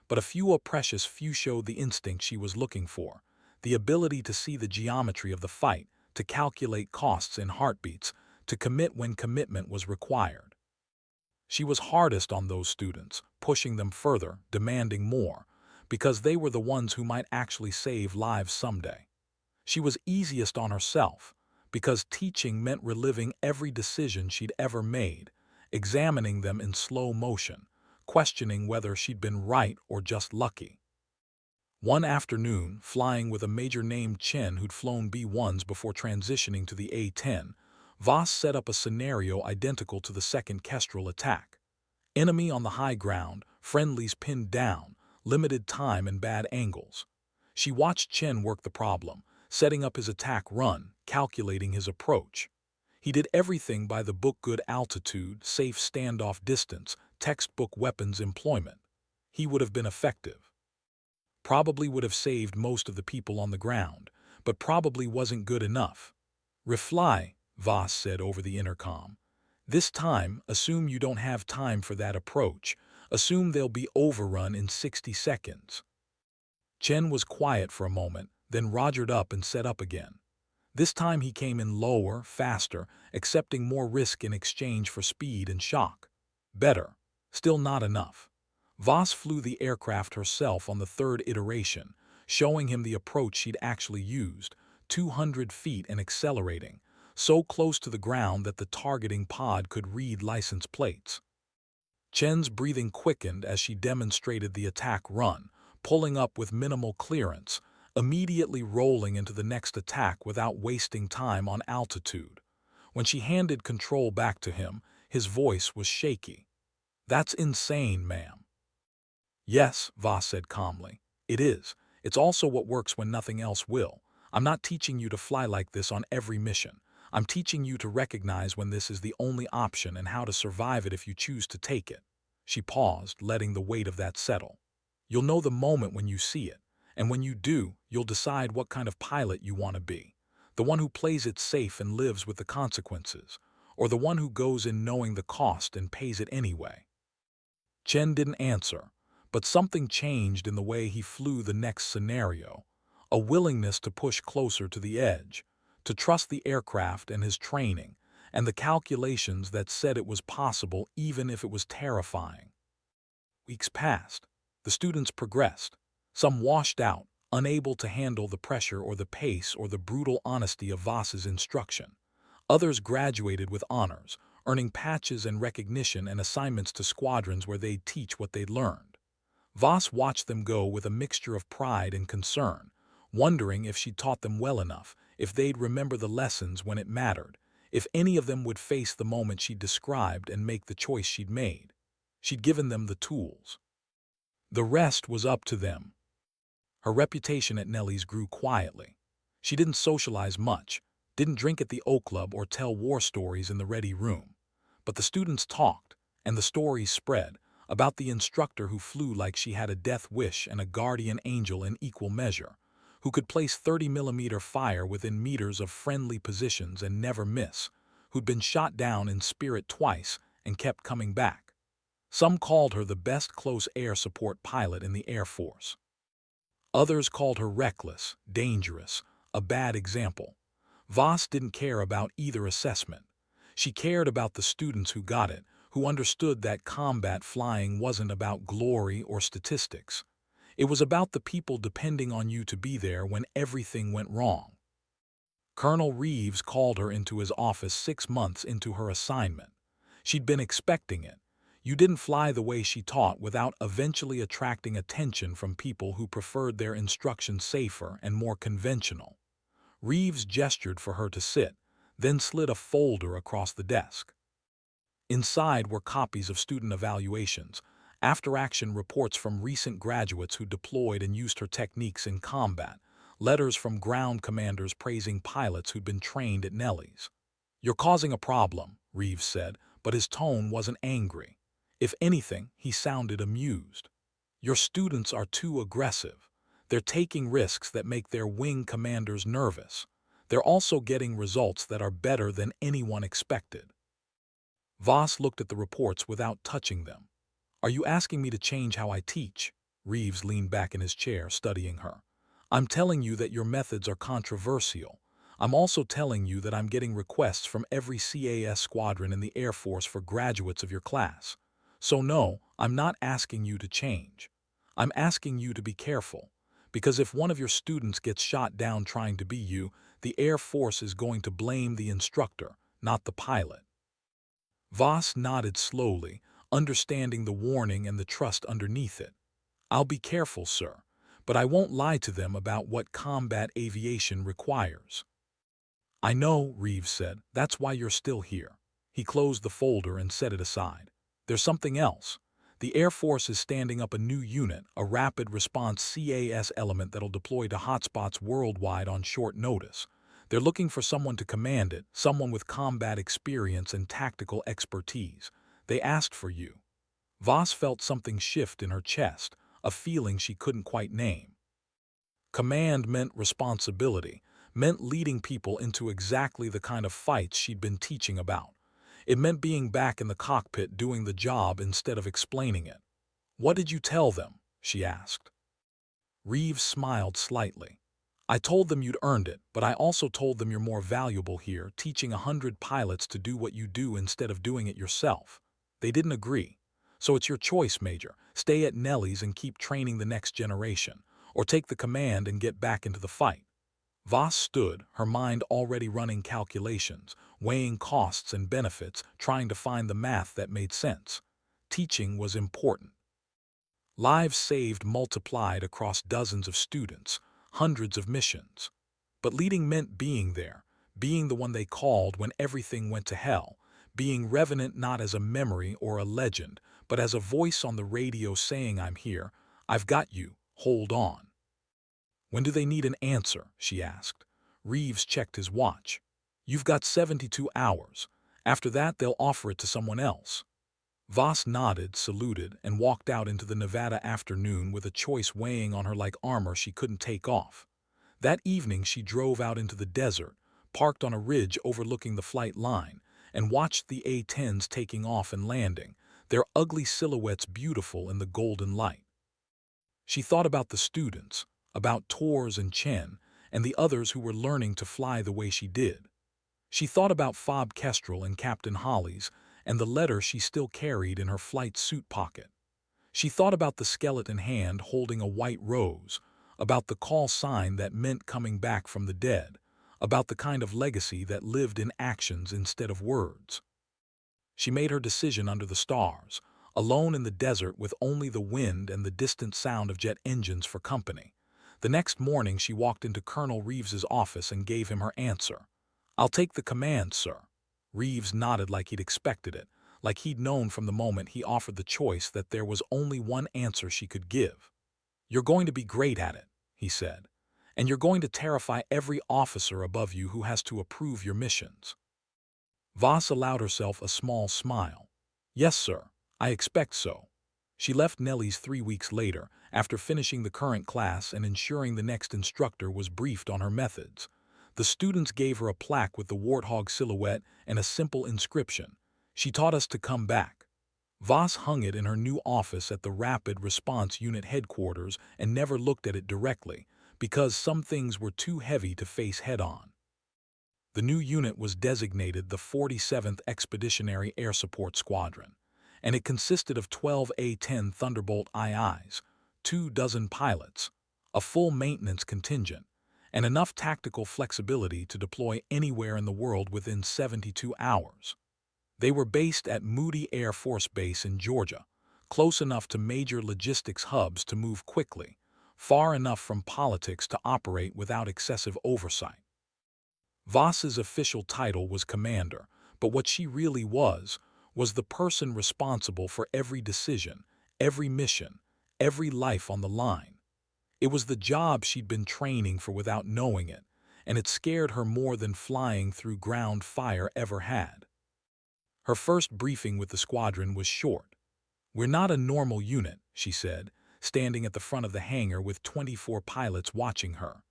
but a precious few showed the instinct she was looking for, the ability to see the geometry of the fight, to calculate costs in heartbeats, to commit when commitment was required. She was hardest on those students, pushing them further, demanding more, because they were the ones who might actually save lives someday. She was easiest on herself, because teaching meant reliving every decision she'd ever made, examining them in slow motion, questioning whether she'd been right or just lucky. One afternoon, flying with a major named Chen who'd flown B-1s before transitioning to the A-10, Voss set up a scenario identical to the second Kestrel attack. Enemy on the high ground, friendlies pinned down, limited time and bad angles. She watched Chen work the problem, setting up his attack run, calculating his approach. He did everything by the book: good altitude, safe standoff distance, textbook weapons employment. He would have been effective. Probably would have saved most of the people on the ground, but probably wasn't good enough. "Refly," Voss said over the intercom. "This time, assume you don't have time for that approach. Assume they'll be overrun in 60 seconds. Chen was quiet for a moment, then rogered up and set up again. This time he came in lower, faster, accepting more risk in exchange for speed and shock. Better. Still not enough. Voss flew the aircraft herself on the third iteration, showing him the approach she'd actually used, 200 feet and accelerating, so close to the ground that the targeting pod could read license plates. Chen's breathing quickened as she demonstrated the attack run, pulling up with minimal clearance, immediately rolling into the next attack without wasting time on altitude. When she handed control back to him, his voice was shaky. "That's insane, ma'am." "Yes," Voss said calmly. "It is. It's also what works when nothing else will. I'm not teaching you to fly like this on every mission. I'm teaching you to recognize when this is the only option and how to survive it if you choose to take it." She paused, letting the weight of that settle. "You'll know the moment when you see it, and when you do, you'll decide what kind of pilot you want to be. The one who plays it safe and lives with the consequences, or the one who goes in knowing the cost and pays it anyway." Chen didn't answer, but something changed in the way he flew the next scenario, a willingness to push closer to the edge, to trust the aircraft and his training, and the calculations that said it was possible even if it was terrifying. Weeks passed. The students progressed. Some washed out, unable to handle the pressure or the pace or the brutal honesty of Voss's instruction. Others graduated with honors, earning patches and recognition and assignments to squadrons where they'd teach what they'd learned. Voss watched them go with a mixture of pride and concern, wondering if she'd taught them well enough, if they'd remember the lessons when it mattered, if any of them would face the moment she'd described and make the choice she'd made. She'd given them the tools. The rest was up to them. Her reputation at Nellie's grew quietly. She didn't socialize much, didn't drink at the O Club or tell war stories in the ready room. But the students talked, and the stories spread, about the instructor who flew like she had a death wish and a guardian angel in equal measure, who could place 30mm fire within meters of friendly positions and never miss, who'd been shot down in spirit twice and kept coming back. Some called her the best close air support pilot in the Air Force. Others called her reckless, dangerous, a bad example. Voss didn't care about either assessment. She cared about the students who got it, who understood that combat flying wasn't about glory or statistics. It was about the people depending on you to be there when everything went wrong. Colonel Reeves called her into his office 6 months into her assignment. She'd been expecting it. You didn't fly the way she taught without eventually attracting attention from people who preferred their instruction safer and more conventional. Reeves gestured for her to sit, then slid a folder across the desk. Inside were copies of student evaluations, after-action reports from recent graduates who deployed and used her techniques in combat, letters from ground commanders praising pilots who'd been trained at Nellie's. "You're causing a problem," Reeves said, but his tone wasn't angry. If anything, he sounded amused. "Your students are too aggressive. They're taking risks that make their wing commanders nervous. They're also getting results that are better than anyone expected." Voss looked at the reports without touching them. "Are you asking me to change how I teach?" Reeves leaned back in his chair, studying her. "I'm telling you that your methods are controversial. I'm also telling you that I'm getting requests from every CAS squadron in the Air Force for graduates of your class. So no, I'm not asking you to change. I'm asking you to be careful. Because if one of your students gets shot down trying to be you, the Air Force is going to blame the instructor, not the pilot." Voss nodded slowly, understanding the warning and the trust underneath it. "I'll be careful, sir, but I won't lie to them about what combat aviation requires." "I know," Reeves said. "That's why you're still here." He closed the folder and set it aside. "There's something else. The Air Force is standing up a new unit, a rapid response CAS element that'll deploy to hotspots worldwide on short notice. They're looking for someone to command it, someone with combat experience and tactical expertise. They asked for you." Voss felt something shift in her chest, a feeling she couldn't quite name. Command meant responsibility, meant leading people into exactly the kind of fights she'd been teaching about. It meant being back in the cockpit doing the job instead of explaining it. "What did you tell them?" she asked. Reeves smiled slightly. "I told them you'd earned it, but I also told them you're more valuable here, teaching 100 pilots to do what you do instead of doing it yourself. They didn't agree. So it's your choice, Major. Stay at Nellie's and keep training the next generation, or take the command and get back into the fight." Voss stood, her mind already running calculations, weighing costs and benefits, trying to find the math that made sense. Teaching was important. Lives saved multiplied across dozens of students, hundreds of missions. But leading meant being there, being the one they called when everything went to hell, being revenant not as a memory or a legend, but as a voice on the radio saying, "I'm here, I've got you, hold on." "When do they need an answer?" she asked. Reeves checked his watch. "You've got 72 hours. After that, they'll offer it to someone else." Voss nodded, saluted, and walked out into the Nevada afternoon with a choice weighing on her like armor she couldn't take off. That evening she drove out into the desert, parked on a ridge overlooking the flight line, and watched the A-10s taking off and landing, their ugly silhouettes beautiful in the golden light. She thought about the students, about Tors and Chen, and the others who were learning to fly the way she did. She thought about Fob Kestrel and Captain Hollies, and the letter she still carried in her flight suit pocket. She thought about the skeleton hand holding a white rose, about the call sign that meant coming back from the dead, about the kind of legacy that lived in actions instead of words. She made her decision under the stars, alone in the desert with only the wind and the distant sound of jet engines for company. The next morning she walked into Colonel Reeves's office and gave him her answer. "I'll take the command, sir." Reeves nodded like he'd expected it, like he'd known from the moment he offered the choice that there was only one answer she could give. "You're going to be great at it," he said, "and you're going to terrify every officer above you who has to approve your missions." Voss allowed herself a small smile. "Yes, sir, I expect so." She left Nellie's 3 weeks later, after finishing the current class and ensuring the next instructor was briefed on her methods. The students gave her a plaque with the warthog silhouette and a simple inscription: "She taught us to come back." Voss hung it in her new office at the Rapid Response Unit headquarters and never looked at it directly, because some things were too heavy to face head-on. The new unit was designated the 47th Expeditionary Air Support Squadron, and it consisted of 12 A-10 Thunderbolt IIs, 24 pilots, a full maintenance contingent, and enough tactical flexibility to deploy anywhere in the world within 72 hours. They were based at Moody Air Force Base in Georgia, close enough to major logistics hubs to move quickly, far enough from politics to operate without excessive oversight. Voss's official title was commander, but what she really was the person responsible for every decision, every mission, every life on the line. It was the job she'd been training for without knowing it, and it scared her more than flying through ground fire ever had. Her first briefing with the squadron was short. "We're not a normal unit," she said, standing at the front of the hangar with 24 pilots watching her.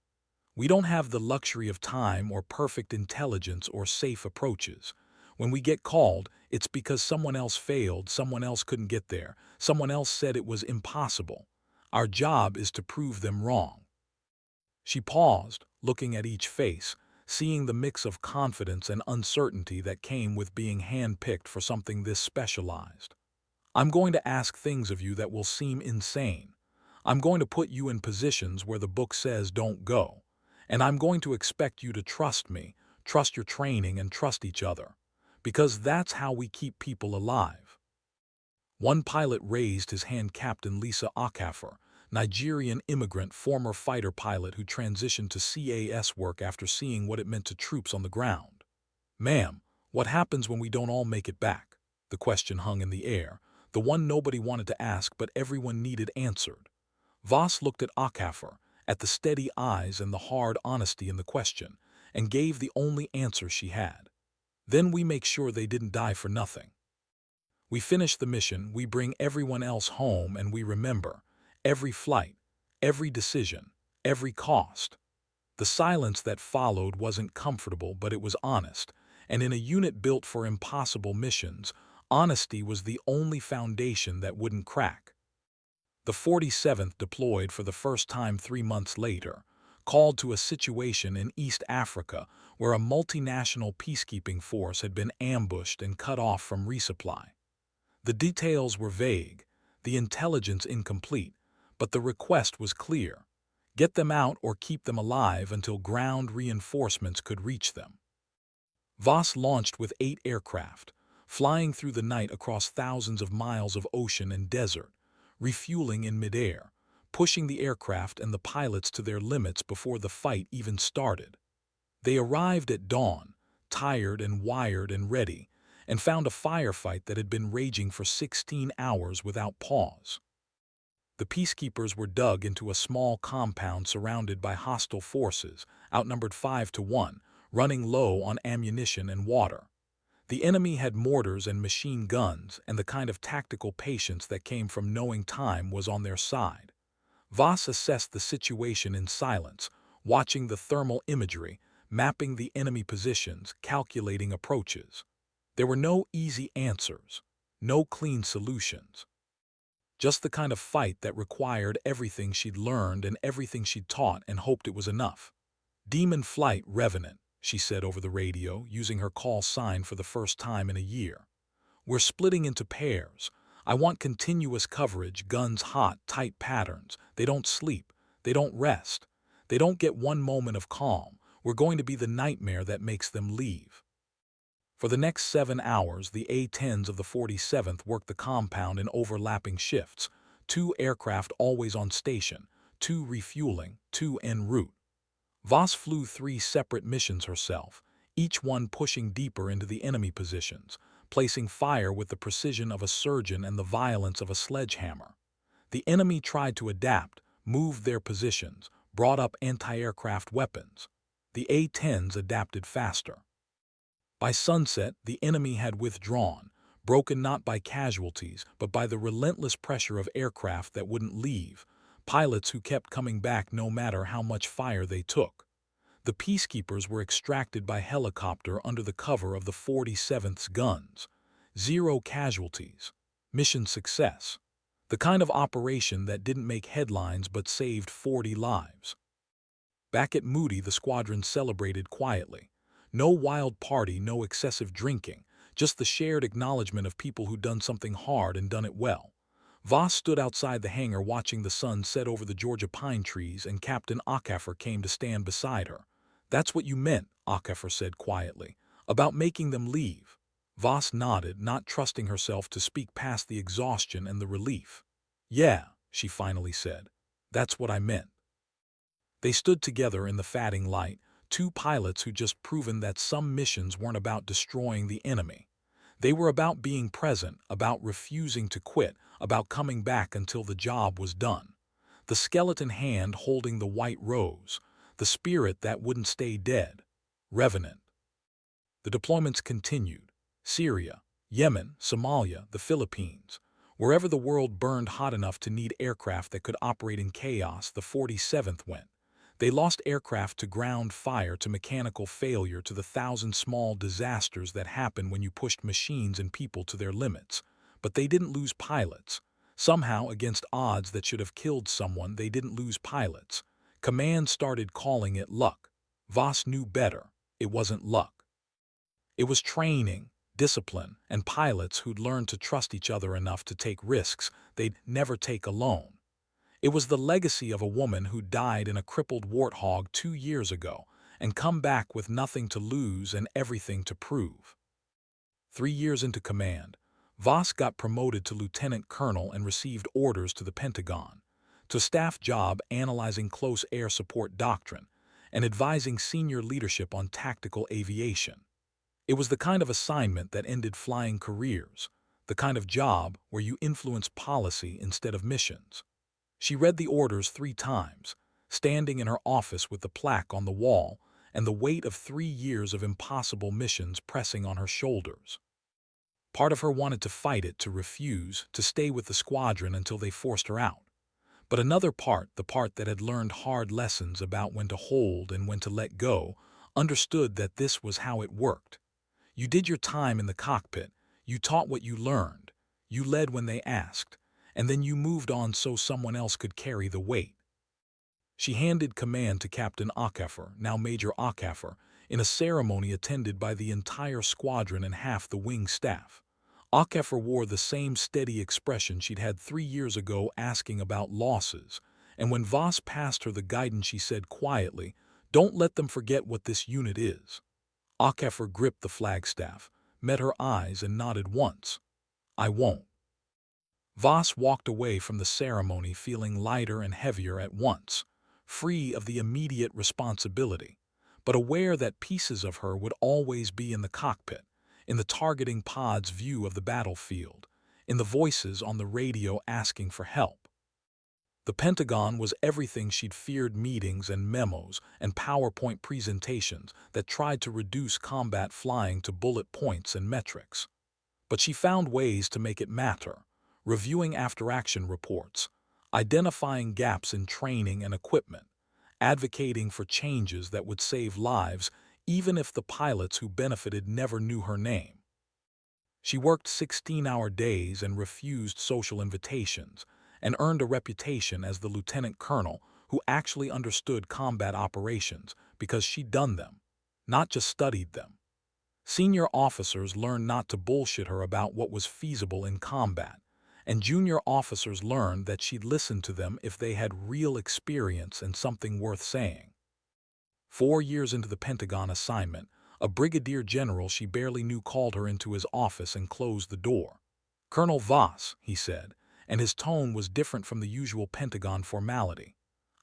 "We don't have the luxury of time or perfect intelligence or safe approaches. When we get called, it's because someone else failed, someone else couldn't get there, someone else said it was impossible. Our job is to prove them wrong." She paused, looking at each face, seeing the mix of confidence and uncertainty that came with being handpicked for something this specialized. "I'm going to ask things of you that will seem insane. I'm going to put you in positions where the book says don't go. And I'm going to expect you to trust me, trust your training, and trust each other. Because that's how we keep people alive." One pilot raised his hand, Captain Lisa Okafor, Nigerian immigrant former fighter pilot who transitioned to CAS work after seeing what it meant to troops on the ground. "Ma'am, what happens when we don't all make it back?" The question hung in the air, the one nobody wanted to ask but everyone needed answered. Voss looked at Okafor, at the steady eyes and the hard honesty in the question, and gave the only answer she had. "Then we make sure they didn't die for nothing. We finish the mission, we bring everyone else home, and we remember every flight, every decision, every cost." The silence that followed wasn't comfortable, but it was honest, and in a unit built for impossible missions, honesty was the only foundation that wouldn't crack. The 47th deployed for the first time 3 months later, called to a situation in East Africa where a multinational peacekeeping force had been ambushed and cut off from resupply. The details were vague, the intelligence incomplete, but the request was clear: get them out or keep them alive until ground reinforcements could reach them. Voss launched with 8 aircraft, flying through the night across thousands of miles of ocean and desert, refueling in midair, pushing the aircraft and the pilots to their limits before the fight even started. They arrived at dawn, tired and wired and ready, and found a firefight that had been raging for 16 hours without pause. The peacekeepers were dug into a small compound surrounded by hostile forces, outnumbered 5-1, running low on ammunition and water. The enemy had mortars and machine guns, and the kind of tactical patience that came from knowing time was on their side. Voss assessed the situation in silence, watching the thermal imagery, mapping the enemy positions, calculating approaches. There were no easy answers, no clean solutions. Just the kind of fight that required everything she'd learned and everything she'd taught and hoped it was enough. "Demon Flight Revenant," she said over the radio, using her call sign for the first time in a year. "We're splitting into pairs. I want continuous coverage, guns hot, tight patterns. They don't sleep. They don't rest. They don't get one moment of calm. We're going to be the nightmare that makes them leave." For the next 7 hours, the A-10s of the 47th worked the compound in overlapping shifts, 2 aircraft always on station, 2 refueling, 2 en route. Voss flew 3 separate missions herself, each one pushing deeper into the enemy positions, placing fire with the precision of a surgeon and the violence of a sledgehammer. The enemy tried to adapt, moved their positions, brought up anti-aircraft weapons. The A-10s adapted faster. By sunset, the enemy had withdrawn, broken not by casualties, but by the relentless pressure of aircraft that wouldn't leave, pilots who kept coming back no matter how much fire they took. The peacekeepers were extracted by helicopter under the cover of the 47th's guns. 0 casualties. Mission success. The kind of operation that didn't make headlines but saved 40 lives. Back at Moody, the squadron celebrated quietly. No wild party, no excessive drinking, just the shared acknowledgement of people who'd done something hard and done it well. Voss stood outside the hangar watching the sun set over the Georgia pine trees, and Captain Ackefer came to stand beside her. "That's what you meant," Ackefer said quietly, "about making them leave." Voss nodded, not trusting herself to speak past the exhaustion and the relief. "Yeah," she finally said. "That's what I meant." They stood together in the fading light, two pilots who'd just proven that some missions weren't about destroying the enemy. They were about being present, about refusing to quit, about coming back until the job was done. The skeleton hand holding the white rose, the spirit that wouldn't stay dead. Revenant. The deployments continued. Syria, Yemen, Somalia, the Philippines. Wherever the world burned hot enough to need aircraft that could operate in chaos, the 47th went. They lost aircraft to ground fire, to mechanical failure, to the thousand small disasters that happen when you pushed machines and people to their limits. But they didn't lose pilots. Somehow, against odds that should have killed someone, they didn't lose pilots. Command started calling it luck. Voss knew better. It wasn't luck. It was training, discipline, and pilots who'd learned to trust each other enough to take risks they'd never take alone. It was the legacy of a woman who died in a crippled warthog 2 years ago and come back with nothing to lose and everything to prove. 3 years into command, Voss got promoted to lieutenant colonel and received orders to the Pentagon, to a staff job analyzing close air support doctrine and advising senior leadership on tactical aviation. It was the kind of assignment that ended flying careers, the kind of job where you influence policy instead of missions. She read the orders 3 times, standing in her office with the plaque on the wall and the weight of 3 years of impossible missions pressing on her shoulders. Part of her wanted to fight it, to refuse, to stay with the squadron until they forced her out. But another part, the part that had learned hard lessons about when to hold and when to let go, understood that this was how it worked. You did your time in the cockpit, you taught what you learned, you led when they asked, and then you moved on so someone else could carry the weight. She handed command to Captain Ackefer, now Major Ackefer, in a ceremony attended by the entire squadron and half the wing staff. Ackefer wore the same steady expression she'd had 3 years ago, asking about losses, and when Voss passed her the guidance she said quietly, "Don't let them forget what this unit is." Ackefer gripped the flagstaff, met her eyes and nodded once. "I won't." Voss walked away from the ceremony feeling lighter and heavier at once, free of the immediate responsibility, but aware that pieces of her would always be in the cockpit, in the targeting pod's view of the battlefield, in the voices on the radio asking for help. The Pentagon was everything she'd feared: meetings and memos and PowerPoint presentations that tried to reduce combat flying to bullet points and metrics. But she found ways to make it matter, reviewing after-action reports, identifying gaps in training and equipment, advocating for changes that would save lives even if the pilots who benefited never knew her name. She worked 16-hour days and refused social invitations, and earned a reputation as the lieutenant colonel who actually understood combat operations because she'd done them, not just studied them. Senior officers learned not to bullshit her about what was feasible in combat, and junior officers learned that she'd listen to them if they had real experience and something worth saying. 4 years into the Pentagon assignment, a brigadier general she barely knew called her into his office and closed the door. "Colonel Voss," he said, and his tone was different from the usual Pentagon formality.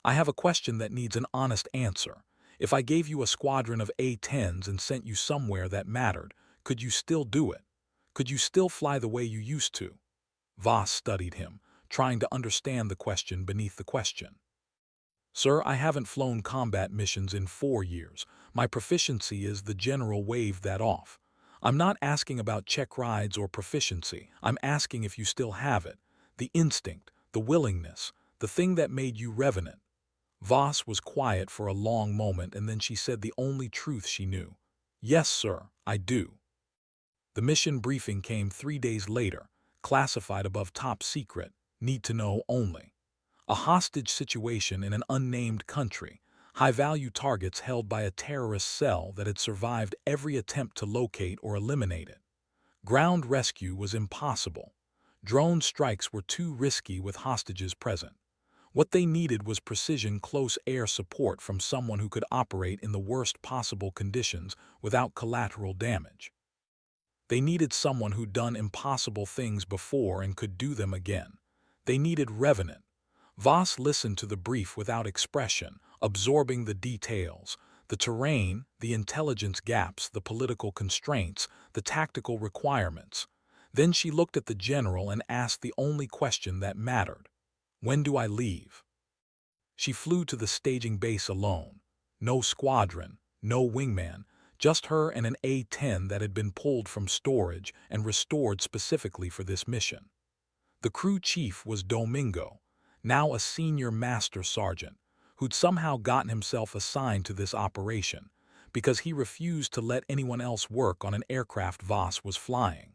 "I have a question that needs an honest answer. If I gave you a squadron of A-10s and sent you somewhere that mattered, could you still do it? Could you still fly the way you used to?" Voss studied him, trying to understand the question beneath the question. "Sir, I haven't flown combat missions in 4 years. My proficiency is," the general waved that off. "I'm not asking about check rides or proficiency. I'm asking if you still have it. The instinct, the willingness, the thing that made you revenant." Voss was quiet for a long moment, and then she said the only truth she knew. "Yes, sir, I do." The mission briefing came 3 days later, classified above top secret, need to know only. A hostage situation in an unnamed country, high-value targets held by a terrorist cell that had survived every attempt to locate or eliminate it. Ground rescue was impossible. Drone strikes were too risky with hostages present. What they needed was precision close air support from someone who could operate in the worst possible conditions without collateral damage. They needed someone who'd done impossible things before and could do them again. They needed Revenant. Voss listened to the brief without expression, absorbing the details, the terrain, the intelligence gaps, the political constraints, the tactical requirements. Then she looked at the general and asked the only question that mattered. When do I leave? She flew to the staging base alone. No squadron, no wingman, just her and an A-10 that had been pulled from storage and restored specifically for this mission. The crew chief was Domingo, now a senior master sergeant, who'd somehow gotten himself assigned to this operation because he refused to let anyone else work on an aircraft Voss was flying.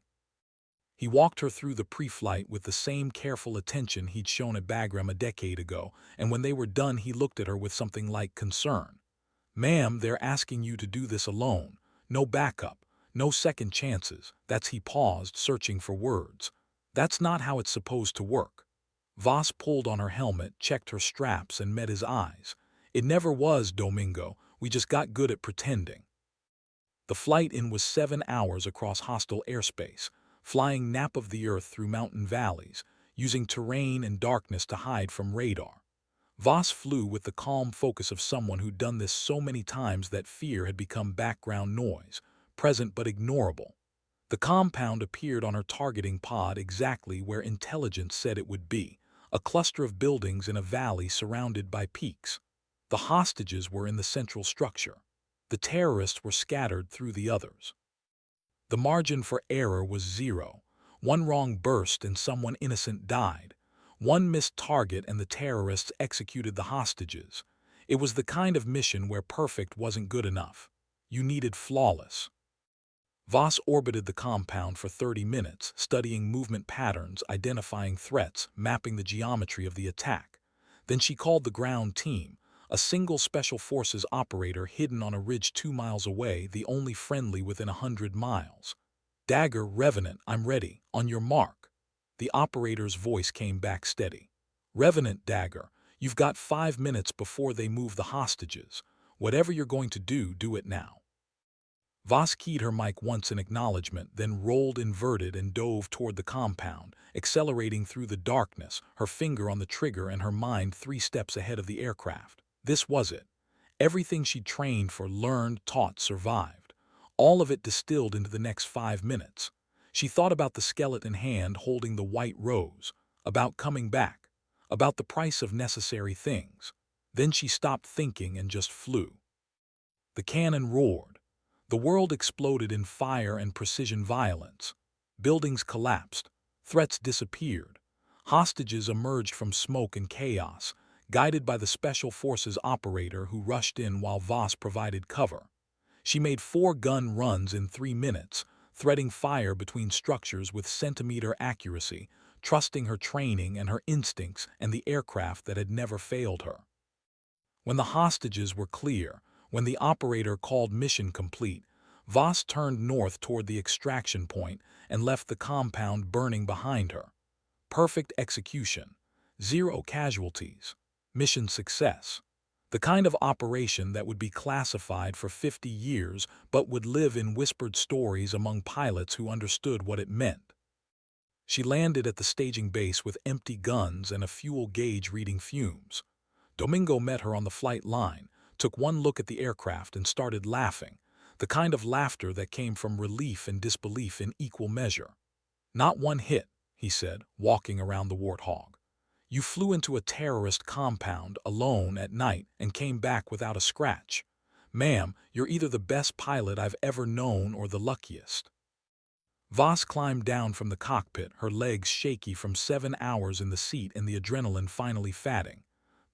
He walked her through the pre-flight with the same careful attention he'd shown at Bagram a decade ago, and when they were done he looked at her with something like concern. "Ma'am, they're asking you to do this alone. No backup, no second chances." He paused, searching for words. "That's not how it's supposed to work." Voss pulled on her helmet, checked her straps, and met his eyes. "It never was, Domingo. We just got good at pretending." The flight in was 7 hours across hostile airspace, flying nap of the earth through mountain valleys, using terrain and darkness to hide from radar. Voss flew with the calm focus of someone who'd done this so many times that fear had become background noise, present but ignorable. The compound appeared on her targeting pod exactly where intelligence said it would be, a cluster of buildings in a valley surrounded by peaks. The hostages were in the central structure. The terrorists were scattered through the others. The margin for error was zero. One wrong burst and someone innocent died. One missed target and the terrorists executed the hostages. It was the kind of mission where perfect wasn't good enough. You needed flawless. Voss orbited the compound for 30 minutes, studying movement patterns, identifying threats, mapping the geometry of the attack. Then she called the ground team, a single special forces operator hidden on a ridge 2 miles away, the only friendly within 100 miles. "Dagger, Revenant, I'm ready. On your mark." The operator's voice came back steady. "Revenant, Dagger, you've got 5 minutes before they move the hostages. Whatever you're going to do, do it now." Voss keyed her mic once in acknowledgement, then rolled inverted and dove toward the compound, accelerating through the darkness, her finger on the trigger and her mind 3 steps ahead of the aircraft. This was it. Everything she'd trained for, learned, taught, survived. All of it distilled into the next 5 minutes. She thought about the skeleton hand holding the white rose, about coming back, about the price of necessary things. Then she stopped thinking and just flew. The cannon roared. The world exploded in fire and precision violence. Buildings collapsed. Threats disappeared. Hostages emerged from smoke and chaos, guided by the Special Forces operator who rushed in while Voss provided cover. She made 4 gun runs in 3 minutes, threading fire between structures with centimeter accuracy, trusting her training and her instincts and the aircraft that had never failed her. When the hostages were clear, when the operator called mission complete, Voss turned north toward the extraction point and left the compound burning behind her. Perfect execution. 0 casualties. Mission success. The kind of operation that would be classified for 50 years but would live in whispered stories among pilots who understood what it meant. She landed at the staging base with empty guns and a fuel gauge reading fumes. Domingo met her on the flight line, took one look at the aircraft and started laughing, the kind of laughter that came from relief and disbelief in equal measure. "Not one hit," he said, walking around the warthog. "You flew into a terrorist compound alone at night and came back without a scratch. Ma'am, you're either the best pilot I've ever known or the luckiest." Voss climbed down from the cockpit, her legs shaky from 7 hours in the seat and the adrenaline finally fatting.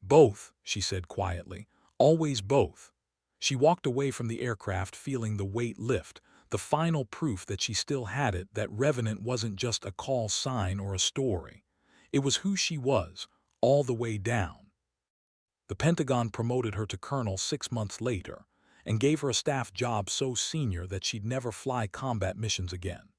"Both," she said quietly, "always both." She walked away from the aircraft feeling the weight lift, the final proof that she still had it, that Revenant wasn't just a call sign or a story. It was who she was, all the way down. The Pentagon promoted her to colonel 6 months later and gave her a staff job so senior that she'd never fly combat missions again.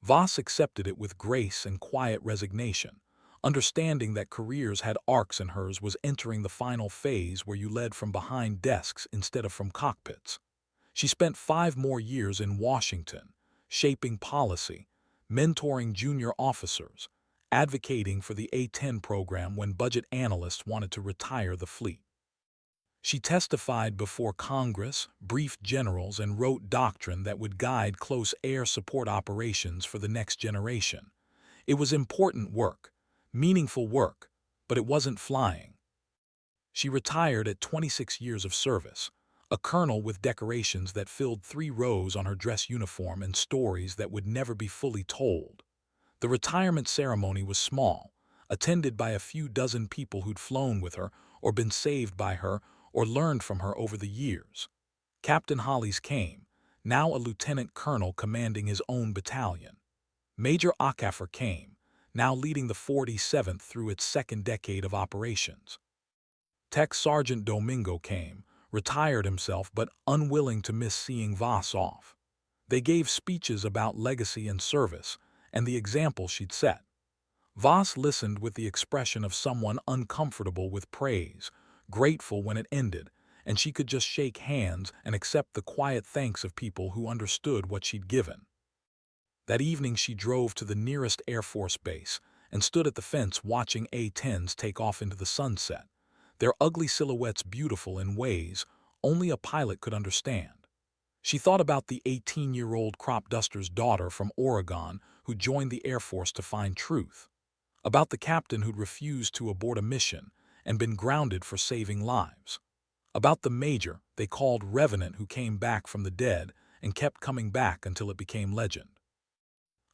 Voss accepted it with grace and quiet resignation, understanding that careers had arcs and hers was entering the final phase where you led from behind desks instead of from cockpits. She spent 5 more years in Washington, shaping policy, mentoring junior officers, advocating for the A-10 program when budget analysts wanted to retire the fleet. She testified before Congress, briefed generals, and wrote doctrine that would guide close air support operations for the next generation. It was important work, meaningful work, but it wasn't flying. She retired at 26 years of service, a colonel with decorations that filled 3 rows on her dress uniform and stories that would never be fully told. The retirement ceremony was small, attended by a few dozen people who'd flown with her or been saved by her or learned from her over the years. Captain Hollies came, now a lieutenant colonel commanding his own battalion. Major Acaffer came, now leading the 47th through its second decade of operations. Tech Sergeant Domingo came, retired himself but unwilling to miss seeing Voss off. They gave speeches about legacy and service, and the example she'd set. Voss listened with the expression of someone uncomfortable with praise, grateful when it ended, and she could just shake hands and accept the quiet thanks of people who understood what she'd given. That evening she drove to the nearest Air Force base and stood at the fence watching A-10s take off into the sunset, their ugly silhouettes beautiful in ways only a pilot could understand. She thought about the 18-year-old crop duster's daughter from Oregon who joined the Air Force to find truth, about the captain who'd refused to abort a mission and been grounded for saving lives, about the major they called Revenant who came back from the dead and kept coming back until it became legend,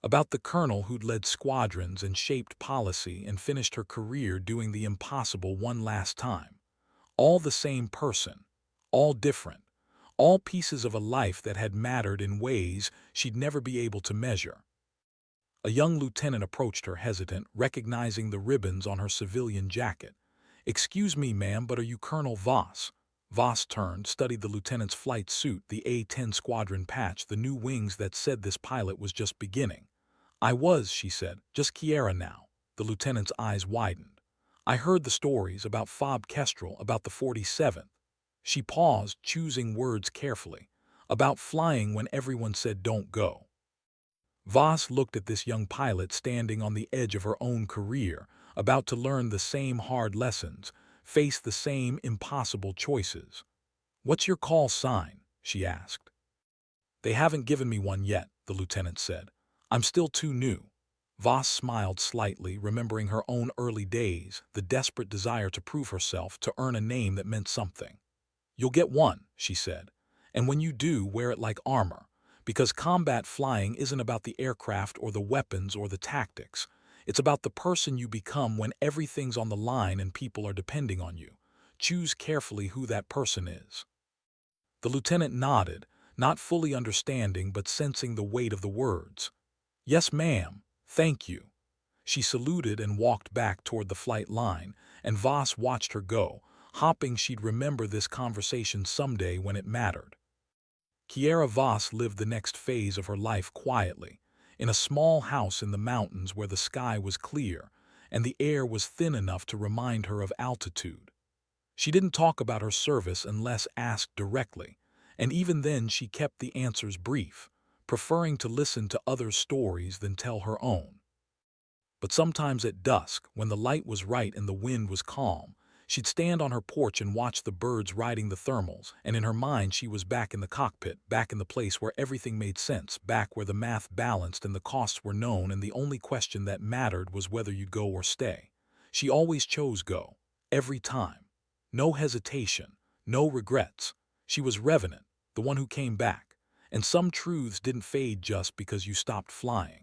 about the colonel who'd led squadrons and shaped policy and finished her career doing the impossible one last time. All the same person, all different, all pieces of a life that had mattered in ways she'd never be able to measure. A young lieutenant approached her hesitant, recognizing the ribbons on her civilian jacket. "Excuse me, ma'am, but are you Colonel Voss?" Voss turned, studied the lieutenant's flight suit, the A-10 squadron patch, the new wings that said this pilot was just beginning. "I was," she said, "just Kiera now." The lieutenant's eyes widened. "I heard the stories about Fob Kestrel, about the 47th. She paused, choosing words carefully. "About flying when everyone said don't go." Voss looked at this young pilot standing on the edge of her own career, about to learn the same hard lessons, face the same impossible choices. "What's your call sign?" she asked. "They haven't given me one yet," the lieutenant said. "I'm still too new." Voss smiled slightly, remembering her own early days, the desperate desire to prove herself, to earn a name that meant something. "You'll get one," she said, "and when you do, wear it like armor, because combat flying isn't about the aircraft or the weapons or the tactics. It's about the person you become when everything's on the line and people are depending on you. Choose carefully who that person is." The lieutenant nodded, not fully understanding but sensing the weight of the words. "Yes, ma'am. Thank you." She saluted and walked back toward the flight line, and Voss watched her go, hoping she'd remember this conversation someday when it mattered. Kiera Voss lived the next phase of her life quietly, in a small house in the mountains where the sky was clear and the air was thin enough to remind her of altitude. She didn't talk about her service unless asked directly, and even then she kept the answers brief, preferring to listen to others' stories than tell her own. But sometimes at dusk, when the light was right and the wind was calm, she'd stand on her porch and watch the birds riding the thermals, and in her mind she was back in the cockpit, back in the place where everything made sense, back where the math balanced and the costs were known and the only question that mattered was whether you'd go or stay. She always chose go, every time. No hesitation, no regrets. She was Revenant, the one who came back, and some truths didn't fade just because you stopped flying.